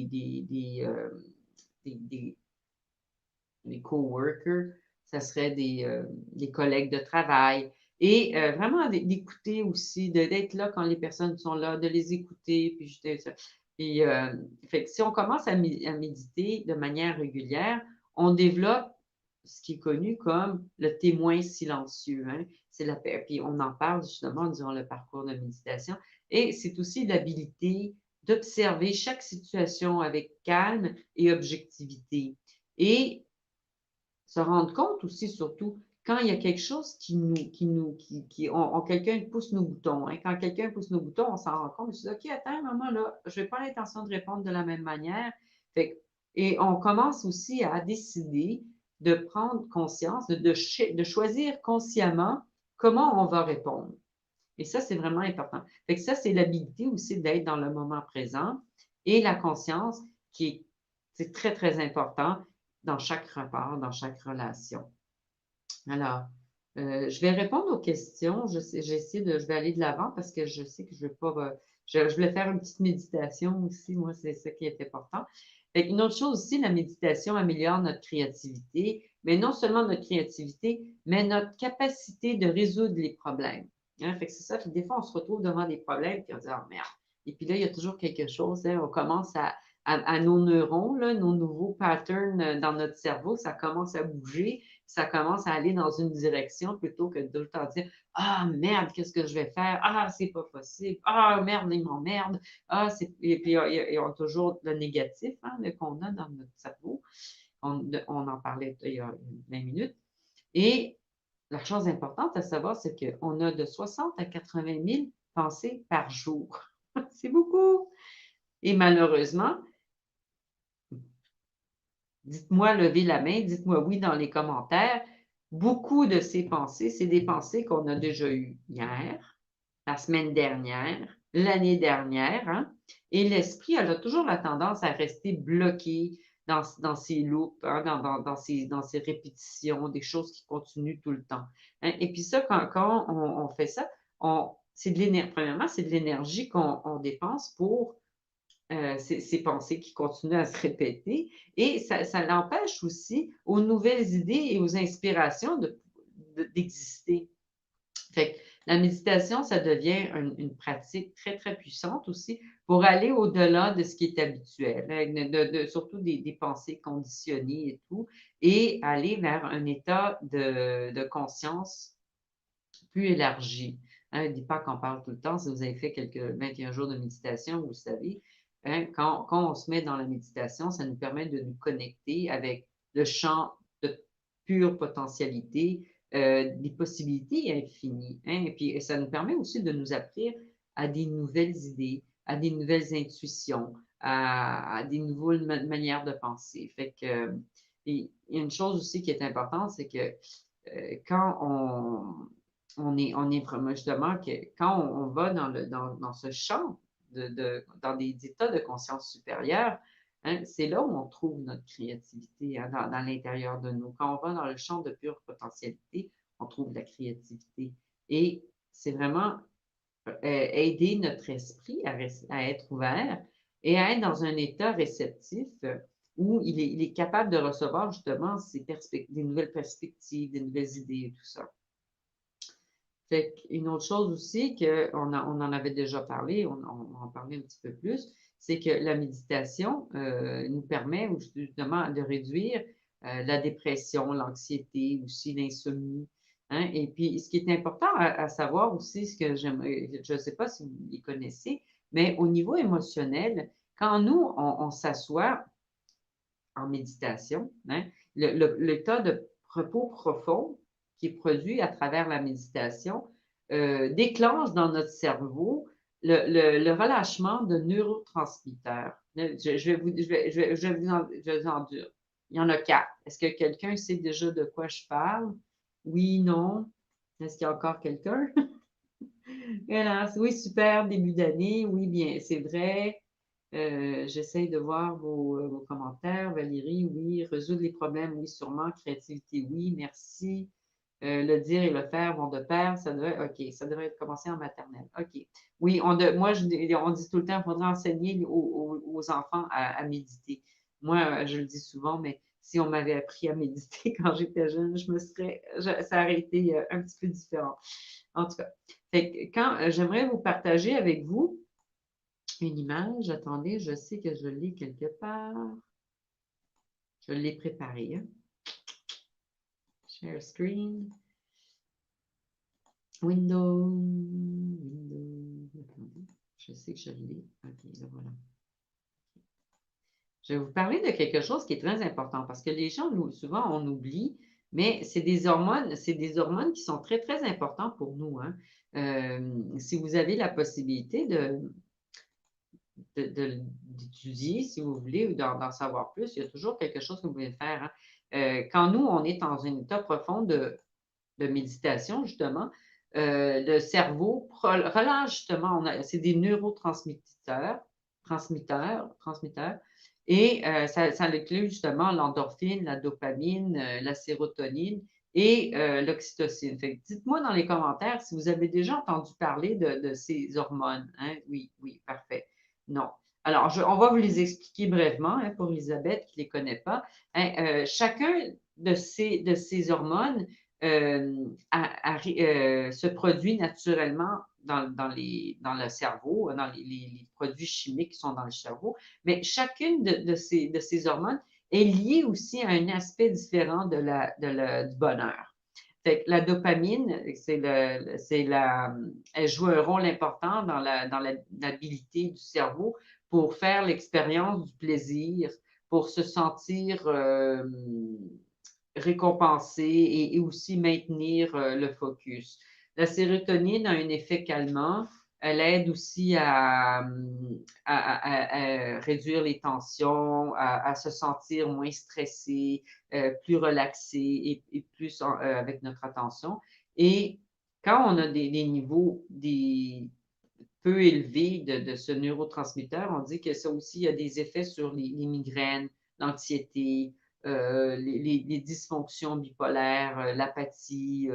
coworkers, ça serait des collègues de travail. Et vraiment d'écouter aussi, d'être là quand les personnes sont là, de les écouter, puis puis, fait que si on commence à méditer de manière régulière, on développe ce qui est connu comme le témoin silencieux. Hein? C'est la paix. Puis on en parle justement durant le parcours de méditation. Et c'est aussi l'habilité d'observer chaque situation avec calme et objectivité. Et se rendre compte aussi, surtout, quand il y a quelque chose quelqu'un pousse nos boutons. Hein. Quand quelqu'un pousse nos boutons, on s'en rend compte. On se dit, OK, attends, maman, là, je n'ai pas l'intention de répondre de la même manière. Fait, et on commence aussi à décider de prendre conscience, de choisir consciemment comment on va répondre. Et ça, c'est vraiment important. Fait que ça, c'est l'habilité aussi d'être dans le moment présent et la conscience c'est très, très important dans chaque rapport, dans chaque relation. Alors, je vais répondre aux questions. Je vais aller de l'avant parce que je sais que je ne vais pas. Je voulais faire une petite méditation aussi. Moi, c'est ça qui est important. Une autre chose aussi, la méditation améliore notre créativité, mais non seulement notre créativité, mais notre capacité de résoudre les problèmes. Hein? Fait que c'est ça. Puis des fois, on se retrouve devant des problèmes et on dit, oh merde. Et puis là, il y a toujours quelque chose. Hein? On commence à nos neurones, là, nos nouveaux patterns dans notre cerveau, ça commence à bouger, ça commence à aller dans une direction plutôt que de tout le temps dire ah merde, qu'est-ce que je vais faire? Ah, c'est pas possible. Ah merde, il m'emmerde. Ah, et puis il y a toujours le négatif hein, qu'on a dans notre cerveau. On en parlait il y a 20 minutes. Et la chose importante à savoir, c'est qu'on a de 60 à 80 000 pensées par jour. C'est beaucoup. Et malheureusement, dites-moi, levez la main, dites-moi oui dans les commentaires. Beaucoup de ces pensées, c'est des pensées qu'on a déjà eues hier, la semaine dernière, l'année dernière. Hein? Et l'esprit, elle a toujours la tendance à rester bloqué dans ses loops, hein? Dans ses répétitions, des choses qui continuent tout le temps. Hein? Et puis ça, quand on fait ça, c'est de l'énergie. Premièrement, c'est de l'énergie qu'on dépense pour ces pensées qui continuent à se répéter et ça l'empêche aussi aux nouvelles idées et aux inspirations d'exister. Fait que la méditation, ça devient une pratique très, très puissante aussi pour aller au-delà de ce qui est habituel, hein, surtout des pensées conditionnées et tout, et aller vers un état de conscience plus élargi. Hein, Deepak en parle tout le temps. Si vous avez fait quelques 21 jours de méditation, vous le savez, hein, quand on se met dans la méditation, ça nous permet de nous connecter avec le champ de pure potentialité, des possibilités infinies. Hein, et puis, ça nous permet aussi de nous apprendre à des nouvelles idées, à des nouvelles intuitions, à des nouvelles manières de penser. Fait que, et il y a une chose aussi qui est importante, c'est que quand on est vraiment justement que quand on va dans ce champ, dans des états de conscience supérieure, hein, c'est là où on trouve notre créativité, hein, dans l'intérieur de nous. Quand on va dans le champ de pure potentialité, on trouve la créativité. Et c'est vraiment aider notre esprit à être ouvert et à être dans un état réceptif où il est capable de recevoir justement des nouvelles perspectives, des nouvelles idées et tout ça. Fait une autre chose aussi, on en avait déjà parlé, on en parlait un petit peu plus, c'est que la méditation nous permet justement de réduire la dépression, l'anxiété, aussi l'insomnie. Hein? Et puis, ce qui est important à savoir aussi, ce que je ne sais pas si vous les connaissez, mais au niveau émotionnel, quand nous, on s'assoit en méditation, hein, l'état de repos profond qui est produit à travers la méditation déclenche dans notre cerveau le relâchement de neurotransmetteurs. Je vais vous en dire. Il y en a 4. Est-ce que quelqu'un sait déjà de quoi je parle? Oui, non. Est-ce qu'il y a encore quelqu'un? Voilà. Oui, super, début d'année. Oui, bien, c'est vrai. J'essaye de voir vos commentaires. Valérie, oui. Résoudre les problèmes, oui, sûrement. Créativité, oui, merci. Le dire et le faire vont de pair. OK, ça devrait commencer en maternelle. OK. Oui, on dit tout le temps, il faudrait enseigner aux enfants à méditer. Moi, je le dis souvent, mais si on m'avait appris à méditer quand j'étais jeune, ça aurait été un petit peu différent. En tout cas, j'aimerais vous partager avec vous une image. Attendez, je sais que je l'ai quelque part. Je l'ai préparée. Hein? Share screen. Windows. Attendez, je sais que je l'ai. OK, là voilà. Je vais vous parler de quelque chose qui est très important parce que les gens, souvent, on oublie, mais c'est des hormones qui sont très, très importantes pour nous. Hein. Si vous avez la possibilité d'étudier, si vous voulez, ou d'en savoir plus, il y a toujours quelque chose que vous pouvez faire. Hein. Quand nous, on est dans un état profond de méditation, justement, le cerveau relâche justement, c'est des neurotransmetteurs, transmetteurs, et ça inclut justement l'endorphine, la dopamine, la sérotonine et l'oxytocine. Dites-moi dans les commentaires si vous avez déjà entendu parler de ces hormones. Hein? Oui, oui, parfait. Non. Alors, on va vous les expliquer brièvement hein, pour Elisabeth qui ne les connaît pas. Hein, chacun de ces hormones se produit naturellement dans le cerveau, dans les produits chimiques qui sont dans le cerveau, mais chacune de ces hormones est liée aussi à un aspect différent du bonheur. Fait que la dopamine, elle joue un rôle important dans l'habilité du cerveau pour faire l'expérience du plaisir, pour se sentir récompenser et aussi maintenir le focus. La sérotonine a un effet calmant. Elle aide aussi à réduire les tensions, à se sentir moins stressé, plus relaxé et plus avec notre attention. Et quand on a des niveaux peu élevés de ce neurotransmetteur, on dit que ça aussi il y a des effets sur les migraines, l'anxiété, les dysfonctions bipolaires, l'apathie,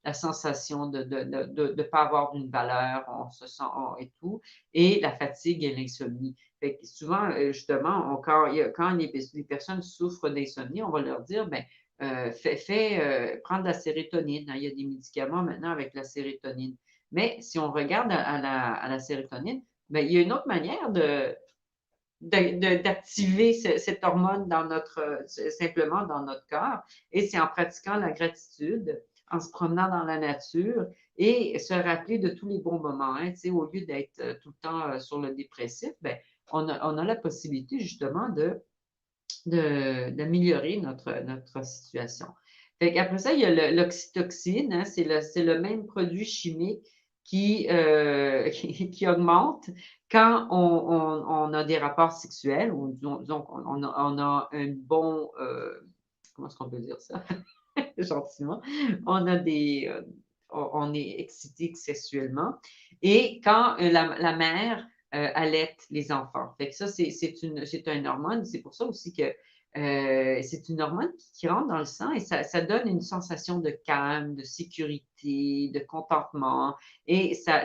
la sensation de ne pas avoir d'une valeur, on se sent et tout, et la fatigue et l'insomnie. Fait que souvent, justement, quand les personnes souffrent d'insomnie, on va leur dire, ben, prendre de la sérotonine. Hein. Il y a des médicaments maintenant avec la sérotonine. Mais si on regarde à la sérotonine, ben, il y a une autre manière d'activer cette hormone simplement dans notre corps, et c'est en pratiquant la gratitude, en se promenant dans la nature et se rappeler de tous les bons moments. Hein, au lieu d'être tout le temps sur le dépressif, ben, on a la possibilité justement d'améliorer notre situation. Après ça, il y a l'oxytocine, hein, c'est le même produit chimique qui augmente quand on a des rapports sexuels, ou disons qu'on on a un bon, comment est-ce qu'on peut dire ça? Gentiment, on a on est excité sexuellement. Et quand la mère allaite les enfants. Fait que ça, c'est une hormone. C'est pour ça aussi que c'est une hormone qui rentre dans le sang et ça donne une sensation de calme, de sécurité, de contentement et ça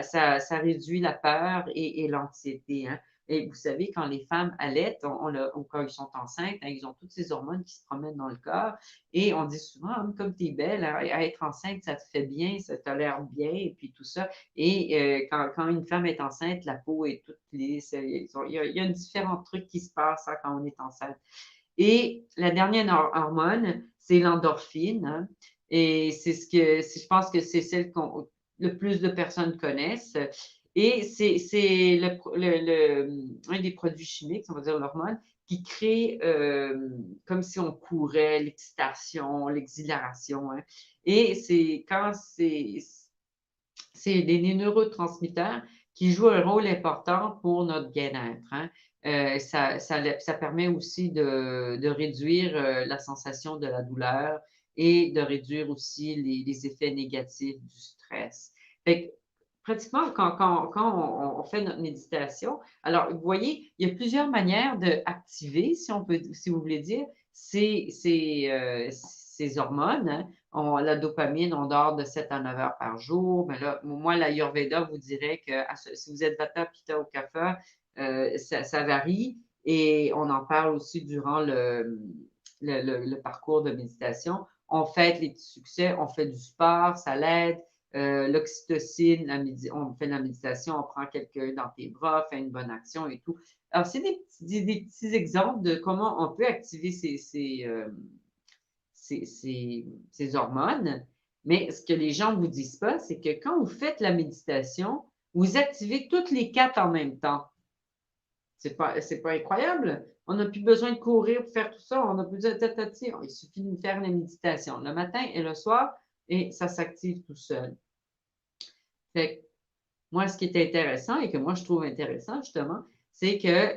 réduit la peur et l'anxiété. Hein. Et vous savez, quand les femmes allaitent, quand ils sont enceintes, hein, ils ont toutes ces hormones qui se promènent dans le corps et on dit souvent, comme tu es belle, à être enceinte, ça te fait bien, ça te l'air bien, et puis tout ça. Et quand une femme est enceinte, la peau est toute lisse. Il y a différents trucs qui se passent hein, quand on est enceinte. Et la dernière hormone, c'est l'endorphine. Hein, et c'est je pense que c'est celle que le plus de personnes connaissent. Et c'est un des produits chimiques, on va dire l'hormone, qui crée comme si on courait l'excitation, l'exhilaration. Hein. Et c'est des neurotransmetteurs qui jouent un rôle important pour notre bien-être. Hein. Ça permet aussi de réduire la sensation de la douleur et de réduire aussi les effets négatifs du stress. Fait que, pratiquement, quand on fait notre méditation, alors, vous voyez, il y a plusieurs manières d'activer, si vous voulez dire, ces hormones. Hein la dopamine, on dort de 7 à 9 heures par jour. Mais là, moi, l'Ayurveda vous dirait que si vous êtes Vata, Pitta ou Kapha, ça varie. Et on en parle aussi durant le parcours de méditation. On fait les petits succès, on fait du sport, ça l'aide. L'oxytocine, on fait de la méditation, on prend quelqu'un dans tes bras, fait une bonne action et tout. Alors, c'est des petits exemples de comment on peut activer ces hormones. Mais ce que les gens ne vous disent pas, c'est que quand vous faites la méditation, vous activez toutes les quatre en même temps. C'est pas incroyable? On n'a plus besoin de courir pour faire tout ça. On a plus besoin de Il suffit de faire la méditation le matin et le soir et ça s'active tout seul. Fait que, moi, ce qui est intéressant et que moi je trouve intéressant, justement, c'est que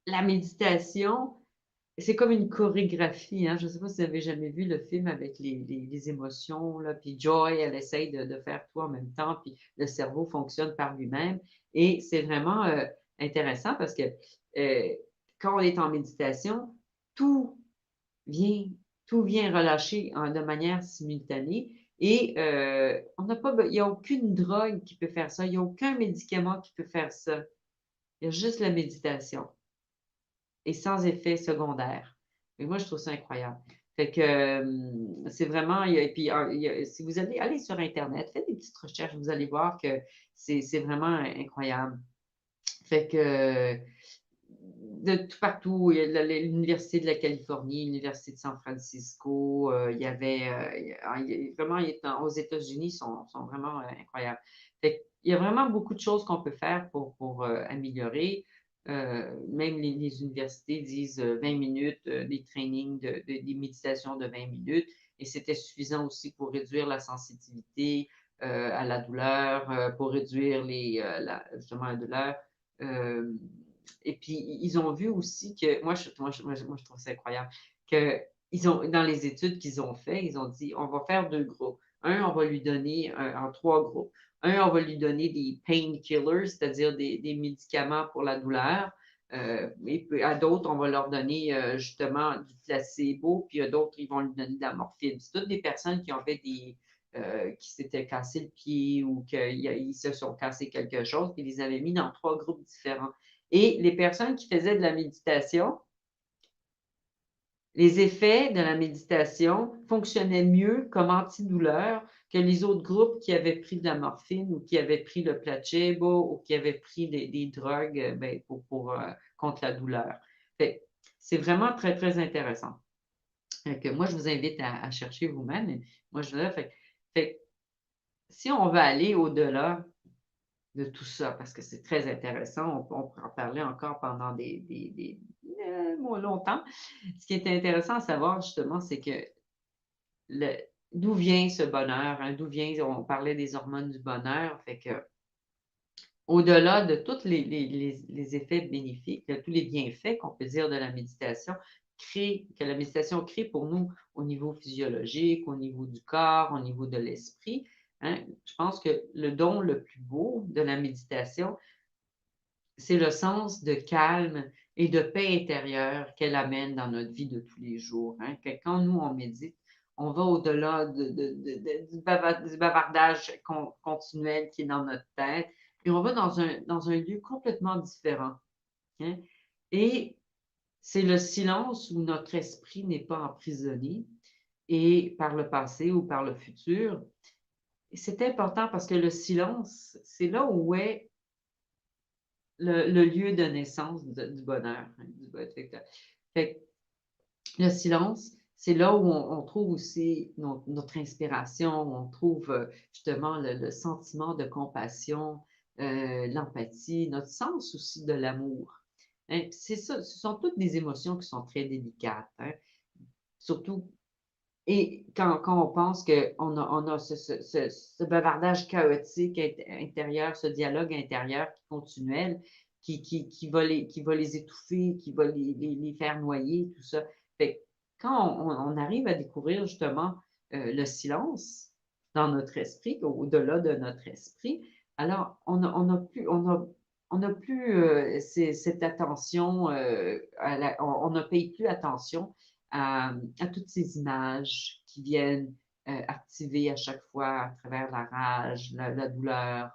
la méditation, c'est comme une chorégraphie. Hein? Je ne sais pas si vous avez jamais vu le film avec les émotions, là, puis Joy, elle essaye de faire tout en même temps, puis le cerveau fonctionne par lui-même. Et c'est vraiment intéressant parce que quand on est en méditation, tout vient, tout vient relâcher de manière simultanée. Et il n'y a aucune drogue qui peut faire ça, il n'y a aucun médicament qui peut faire ça. Il y a juste la méditation et sans effet secondaire. Et moi, je trouve ça incroyable. Fait que c'est vraiment, et puis si vous allez sur Internet, faites des petites recherches, vous allez voir que c'est vraiment incroyable. Fait que de tout partout, il y a l'Université de la Californie, l'Université de San Francisco, il y avait vraiment, aux États-Unis, sont vraiment incroyables. Fait il y a vraiment beaucoup de choses qu'on peut faire pour améliorer. Même les universités disent 20 minutes, des trainings, des méditations de 20 minutes, et c'était suffisant aussi pour réduire la sensibilité à la douleur, pour réduire justement la douleur. Et puis, ils ont vu aussi que, moi, je trouve ça incroyable, que dans les études qu'ils ont fait, ils ont dit, on va faire deux groupes. Un, on va lui donner, en trois groupes. Un, on va lui donner des painkillers, c'est-à-dire des médicaments pour la douleur. Et à d'autres, on va leur donner justement du placebo, puis à d'autres, ils vont lui donner de la morphine. C'est toutes des personnes qui ont fait qui s'étaient cassé le pied ou qu'ils se sont cassés quelque chose, puis ils les avaient mis dans trois groupes différents. Et les personnes qui faisaient de la méditation, les effets de la méditation fonctionnaient mieux comme antidouleur que les autres groupes qui avaient pris de la morphine ou qui avaient pris le placebo ou qui avaient pris des drogues contre la douleur. C'est vraiment très, très intéressant. Moi, je vous invite à chercher vous-même. Moi, je fait, Fait que si on veut aller au-delà de tout ça, parce que c'est très intéressant, on peut en parler encore pendant longtemps. Ce qui est intéressant à savoir, justement, c'est que d'où vient ce bonheur, hein, on parlait des hormones du bonheur, fait que au-delà de tous les effets bénéfiques, de tous les bienfaits qu'on peut dire de la méditation, que la méditation crée pour nous au niveau physiologique, au niveau du corps, au niveau de l'esprit, hein, je pense que le don le plus beau de la méditation, c'est le sens de calme et de paix intérieure qu'elle amène dans notre vie de tous les jours. Hein. Que quand nous, on médite, on va au-delà du bavardage continuel qui est dans notre tête et on va dans un lieu complètement différent. Hein. Et c'est le silence où notre esprit n'est pas emprisonné et par le passé ou par le futur. Et c'est important parce que le silence, c'est là où est le lieu de naissance du bonheur. Hein, fait que le silence, c'est là où on trouve aussi notre inspiration, on trouve justement le sentiment de compassion, l'empathie, notre sens aussi de l'amour. Hein, c'est ça, ce sont toutes des émotions qui sont très délicates. Hein, surtout, et quand on pense qu'on a ce bavardage chaotique intérieur, ce dialogue intérieur continuel qui va les étouffer, qui va les faire noyer, tout ça. Fait que quand on arrive à découvrir justement le silence dans notre esprit, au-delà de notre esprit, alors on n'a plus cette attention, on ne paye plus attention à toutes ces images qui viennent activer à chaque fois à travers la rage, la douleur,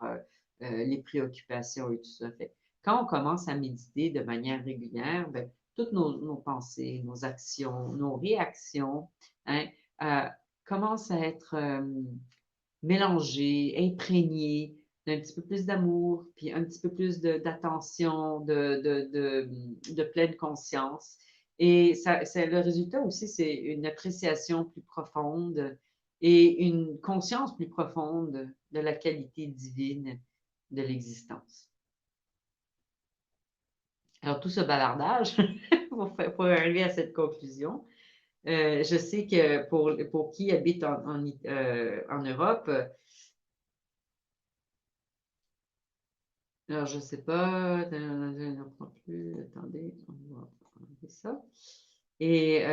les préoccupations et tout ça. Fait, quand on commence à méditer de manière régulière, ben, toutes nos pensées, nos actions, nos réactions, hein, euh, commencent à être mélangées, imprégnées d'un petit peu plus d'amour, puis un petit peu plus d'attention, de pleine conscience. Et le résultat aussi, c'est une appréciation plus profonde et une conscience plus profonde de la qualité divine de l'existence. Alors, tout ce bavardage pour arriver à cette conclusion. Je sais que pour qui habite en Europe, alors je ne sais pas, non plus, attendez, on va enlever ça. Et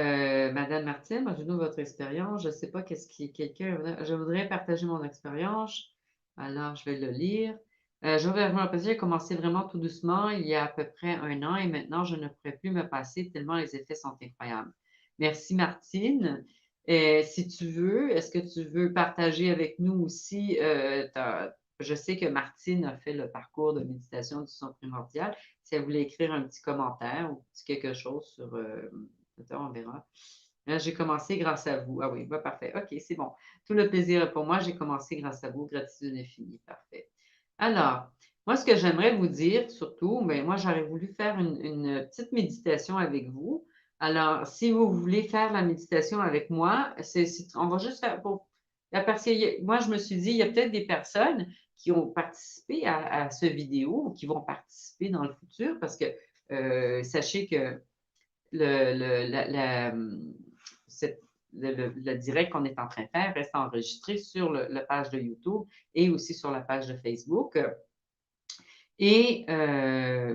Madame Martine, rajoutez-nous votre expérience. Je ne sais pas qu'est-ce qui quelqu'un. Je voudrais partager mon expérience. Alors, je vais le lire. Je vais vraiment passer, j'ai commencé vraiment tout doucement il y a à peu près un an et maintenant, je ne pourrais plus me passer tellement les effets sont incroyables. Merci Martine. Si tu veux, est-ce que tu veux partager avec nous aussi, je sais que Martine a fait le parcours de méditation du son primordial. Si elle voulait écrire un petit commentaire ou quelque chose sur, on verra. J'ai commencé grâce à vous. Ah oui, bah, parfait. OK, c'est bon. Tout le plaisir est pour moi. J'ai commencé grâce à vous. Gratitude infinie. Parfait. Alors, moi, ce que j'aimerais vous dire, surtout, mais moi, j'aurais voulu faire une petite méditation avec vous. Alors, si vous voulez faire la méditation avec moi, on va juste faire parce que moi, je me suis dit, il y a peut-être des personnes qui ont participé à ce vidéo ou qui vont participer dans le futur parce que sachez que cette- le direct qu'on est en train de faire reste enregistré sur la page de YouTube et aussi sur la page de Facebook. Et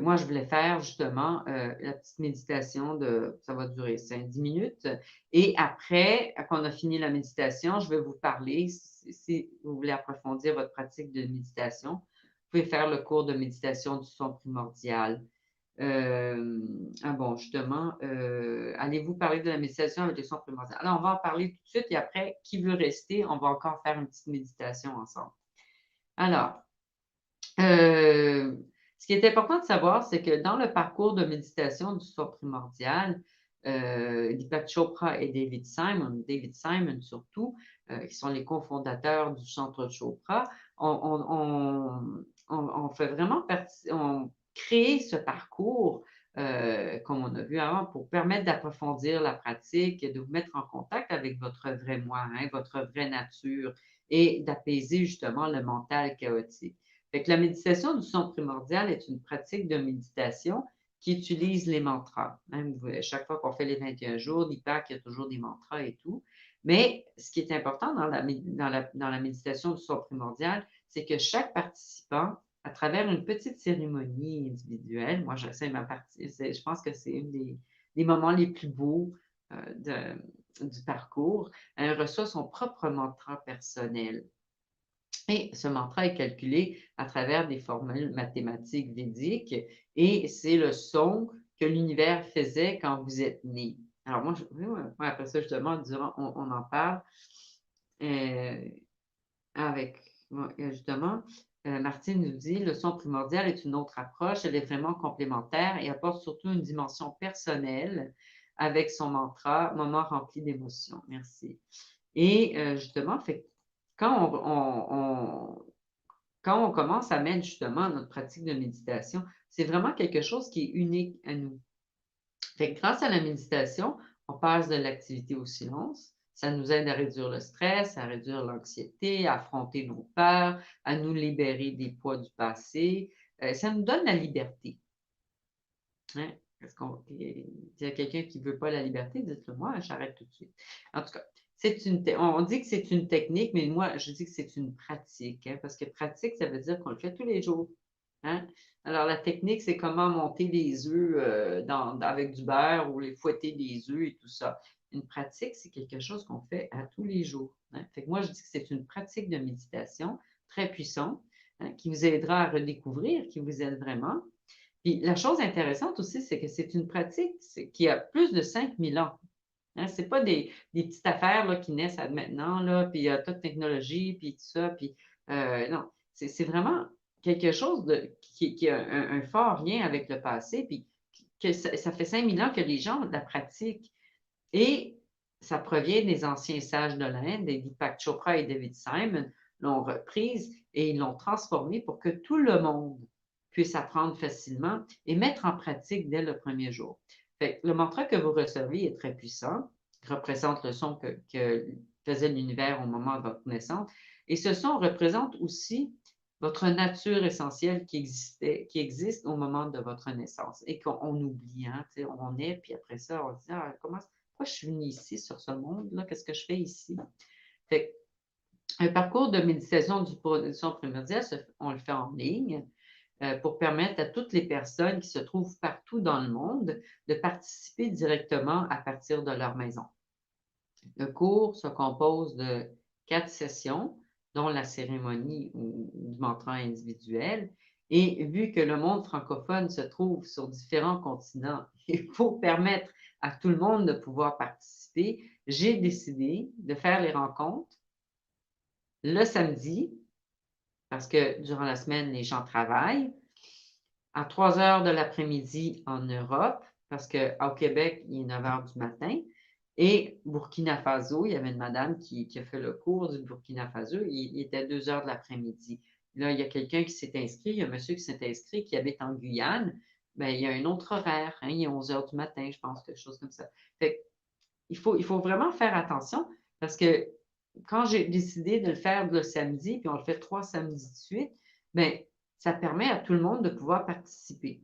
moi, je voulais faire justement la petite méditation ça va durer 5-10 minutes. Et après qu'on a fini la méditation, je vais vous parler, si vous voulez approfondir votre pratique de méditation, vous pouvez faire le cours de méditation du son primordial. Bon, justement, allez-vous parler de la méditation avec le son primordial? Alors, on va en parler tout de suite et après, qui veut rester, on va encore faire une petite méditation ensemble. Alors, ce qui est important de savoir, c'est que dans le parcours de méditation du son primordial, Deepak Chopra et David Simon surtout, qui sont les cofondateurs du centre Chopra, on fait vraiment partie, on crée ce parcours comme on a vu avant, pour permettre d'approfondir la pratique et de vous mettre en contact avec votre vrai moi, hein, votre vraie nature et d'apaiser justement le mental chaotique. Fait que la méditation du son primordial est une pratique de méditation qui utilise les mantras. Hein. Chaque fois qu'on fait les 21 jours, l'IPAC, il y a toujours des mantras et tout. Mais ce qui est important dans la méditation du son primordial, c'est que chaque participant, à travers une petite cérémonie individuelle, moi j'essaie ma partie, je pense que c'est un des moments les plus beaux du parcours, elle reçoit son propre mantra personnel. Et ce mantra est calculé à travers des formules mathématiques védiques et c'est le son que l'univers faisait quand vous êtes né. Alors moi, après ça, justement, on en parle euh, avec, justement, Martine nous dit, le son primordial est une autre approche, elle est vraiment complémentaire et apporte surtout une dimension personnelle avec son mantra, moment rempli d'émotions. Merci. Et justement, fait, quand quand on commence à mettre justement notre pratique de méditation, c'est vraiment quelque chose qui est unique à nous. Fait que grâce à la méditation, on passe de l'activité au silence. Ça nous aide à réduire le stress, à réduire l'anxiété, à affronter nos peurs, à nous libérer des poids du passé. Ça nous donne la liberté. Hein? Il y a quelqu'un qui ne veut pas la liberté, dites-le moi, j'arrête tout de suite. En tout cas, on dit que c'est une technique, mais moi, je dis que c'est une pratique, hein, parce que pratique, ça veut dire qu'on le fait tous les jours. Hein? Alors, la technique, c'est comment monter les œufs avec du beurre ou les fouetter les œufs et tout ça. Une pratique, c'est quelque chose qu'on fait à tous les jours. Hein? Fait que moi, je dis que c'est une pratique de méditation très puissante, hein, qui vous aidera à redécouvrir, qui vous aide vraiment. Puis la chose intéressante aussi, c'est que c'est une pratique qui a plus de 5000 ans. Hein, ce n'est pas des petites affaires là, qui naissent maintenant, là, puis il y a toute technologie, puis tout ça. Puis, non, c'est vraiment quelque chose qui a un fort lien avec le passé, puis que ça fait 5000 ans que les gens la pratiquent. Et ça provient des anciens sages de l'Inde, Deepak Chopra et David Simon l'ont reprise et ils l'ont transformée pour que tout le monde puisse apprendre facilement et mettre en pratique dès le premier jour. Fait que le mantra que vous recevez est très puissant, représente le son que faisait l'univers au moment de votre naissance. Et ce son représente aussi votre nature essentielle qui existe au moment de votre naissance et qu'on oublie. Hein, on est, puis après ça, on se dit, ah, pourquoi je suis venue ici sur ce monde-là? Qu'est-ce que je fais ici? Fait, un parcours de méditation du son primordial, on le fait en ligne pour permettre à toutes les personnes qui se trouvent partout dans le monde de participer directement à partir de leur maison. Le cours se compose de 4 sessions, dont la cérémonie du mantra individuel. Et vu que le monde francophone se trouve sur différents continents, il faut permettre à tout le monde de pouvoir participer. J'ai décidé de faire les rencontres le samedi, parce que durant la semaine, les gens travaillent, à 3 heures de l'après-midi en Europe, parce qu'au Québec, il est 9 heures du matin. Et Burkina Faso, il y avait une madame qui a fait le cours du Burkina Faso, il était 2 heures de l'après-midi. Là, il y a quelqu'un qui s'est inscrit, il y a un monsieur qui s'est inscrit qui habite en Guyane, bien, il y a un autre horaire, hein, il est 11 heures du matin, je pense, quelque chose comme ça. Fait, il faut vraiment faire attention parce que quand j'ai décidé de le faire le samedi, puis on le fait 3 samedis de suite, bien, ça permet à tout le monde de pouvoir participer.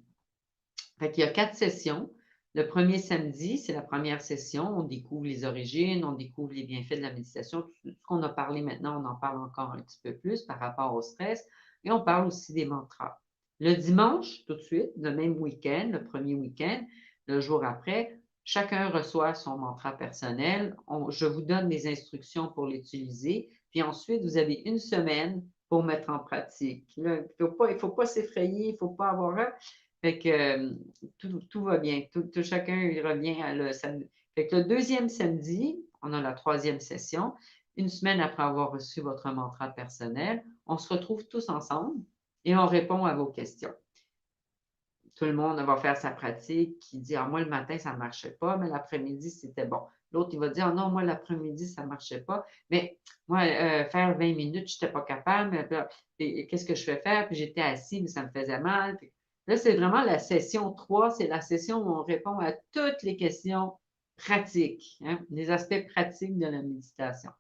Fait qu'il y a 4 sessions. Le premier samedi, c'est la première session. On découvre les origines, on découvre les bienfaits de la méditation. Tout ce qu'on a parlé maintenant, on en parle encore un petit peu plus par rapport au stress. Et on parle aussi des mantras. Le dimanche, tout de suite, le même week-end, le premier week-end, le jour après, chacun reçoit son mantra personnel. Je vous donne les instructions pour l'utiliser. Puis ensuite, vous avez une semaine pour mettre en pratique. Là, il ne faut pas s'effrayer, il ne faut pas avoir un. Fait que tout va bien. Chacun il revient le samedi. Fait que le deuxième samedi, on a la troisième session. Une semaine après avoir reçu votre mantra personnel, on se retrouve tous ensemble et on répond à vos questions. Tout le monde va faire sa pratique, qui dit, ah, moi, le matin, ça ne marchait pas, mais l'après-midi, c'était bon. L'autre, il va dire, ah, non, moi, l'après-midi, ça ne marchait pas, mais moi, faire 20 minutes, je n'étais pas capable, qu'est-ce que je fais faire? Puis j'étais assis, mais ça me faisait mal. Puis, Là, c'est vraiment la session 3, c'est la session où on répond à toutes les questions pratiques, hein, les aspects pratiques de la méditation.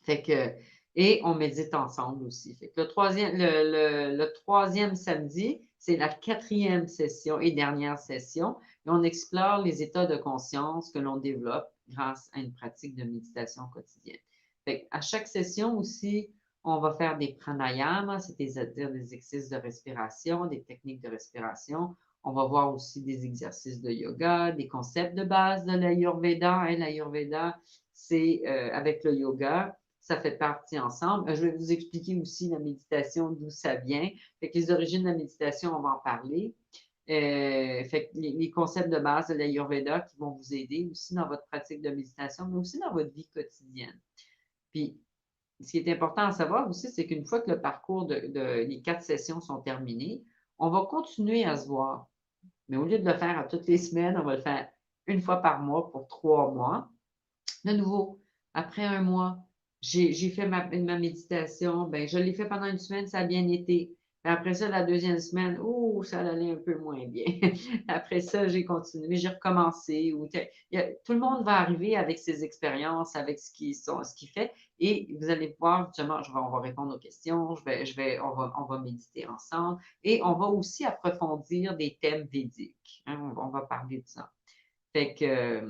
Fait que, et on médite ensemble aussi. Fait que le troisième samedi, c'est la quatrième session et dernière session. Et on explore les états de conscience que l'on développe grâce à une pratique de méditation quotidienne. Fait à chaque session aussi, on va faire des pranayamas, c'est-à-dire des exercices de respiration, des techniques de respiration. On va voir aussi des exercices de yoga, des concepts de base de l'Ayurveda. Hein, l'Ayurveda, c'est avec le yoga, ça fait partie ensemble. Je vais vous expliquer aussi la méditation, d'où ça vient. Fait que les origines de la méditation, on va en parler. Fait que les concepts de base de l'Ayurveda qui vont vous aider aussi dans votre pratique de méditation, mais aussi dans votre vie quotidienne. Puis, ce qui est important à savoir aussi, c'est qu'une fois que le parcours les 4 sessions sont terminées, on va continuer à se voir. Mais au lieu de le faire à toutes les semaines, on va le faire une fois par mois pour 3 mois. De nouveau, après un mois, j'ai fait ma méditation. Ben, je l'ai fait pendant une semaine, ça a bien été. Après ça, la deuxième semaine, oh, ça allait un peu moins bien. Après ça, j'ai continué, j'ai recommencé. Tout le monde va arriver avec ses expériences, avec ce qu'il fait. Et vous allez voir, justement, on va répondre aux questions, on va méditer ensemble. Et on va aussi approfondir des thèmes védiques. Hein, on va parler de ça. Fait que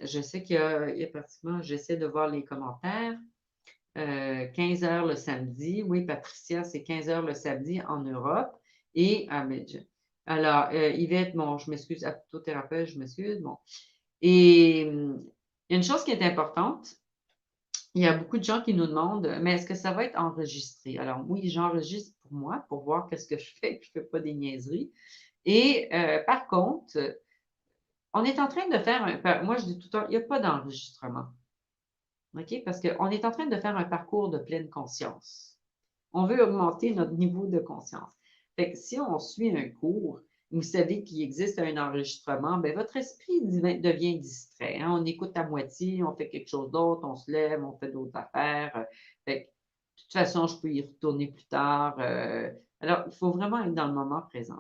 je sais qu'il y a pratiquement, j'essaie de voir les commentaires. 15 heures le samedi. Oui, Patricia, c'est 15 heures le samedi en Europe. Et, alors, Yvette, bon, je m'excuse, aptothérapeute, je m'excuse. Bon. Et il y a une chose qui est importante. Il y a beaucoup de gens qui nous demandent, mais est-ce que ça va être enregistré? Alors, oui, j'enregistre pour moi, pour voir qu'est-ce que je fais, que je ne fais pas des niaiseries. Et par contre, on est en train de faire moi je dis tout le temps, il n'y a pas d'enregistrement. OK? Parce qu'on est en train de faire un parcours de pleine conscience. On veut augmenter notre niveau de conscience. Fait que si on suit un cours, vous savez qu'il existe un enregistrement, bien, votre esprit devient distrait. Hein? On écoute à moitié, on fait quelque chose d'autre, on se lève, on fait d'autres affaires. Fait que, de toute façon, je peux y retourner plus tard. Alors, il faut vraiment être dans le moment présent.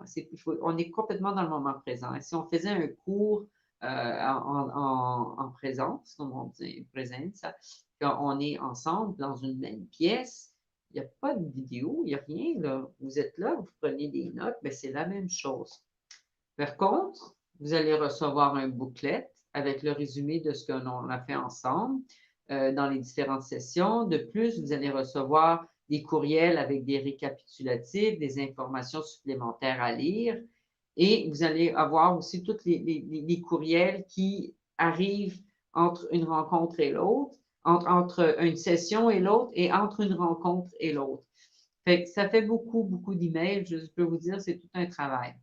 On est complètement dans le moment présent. Et si on faisait un cours en présence, comme on dit, présence, quand on est ensemble dans une même pièce, il n'y a pas de vidéo, il n'y a rien, là. Vous êtes là, vous prenez des notes, mais c'est la même chose. Par contre, vous allez recevoir un booklet avec le résumé de ce que l'on a fait ensemble dans les différentes sessions. De plus, vous allez recevoir des courriels avec des récapitulatifs, des informations supplémentaires à lire. Et vous allez avoir aussi tous les courriels qui arrivent entre une rencontre et l'autre, entre une session et l'autre, et entre une rencontre et l'autre. Fait que ça fait beaucoup, beaucoup d'emails. Je peux vous dire, c'est tout un travail.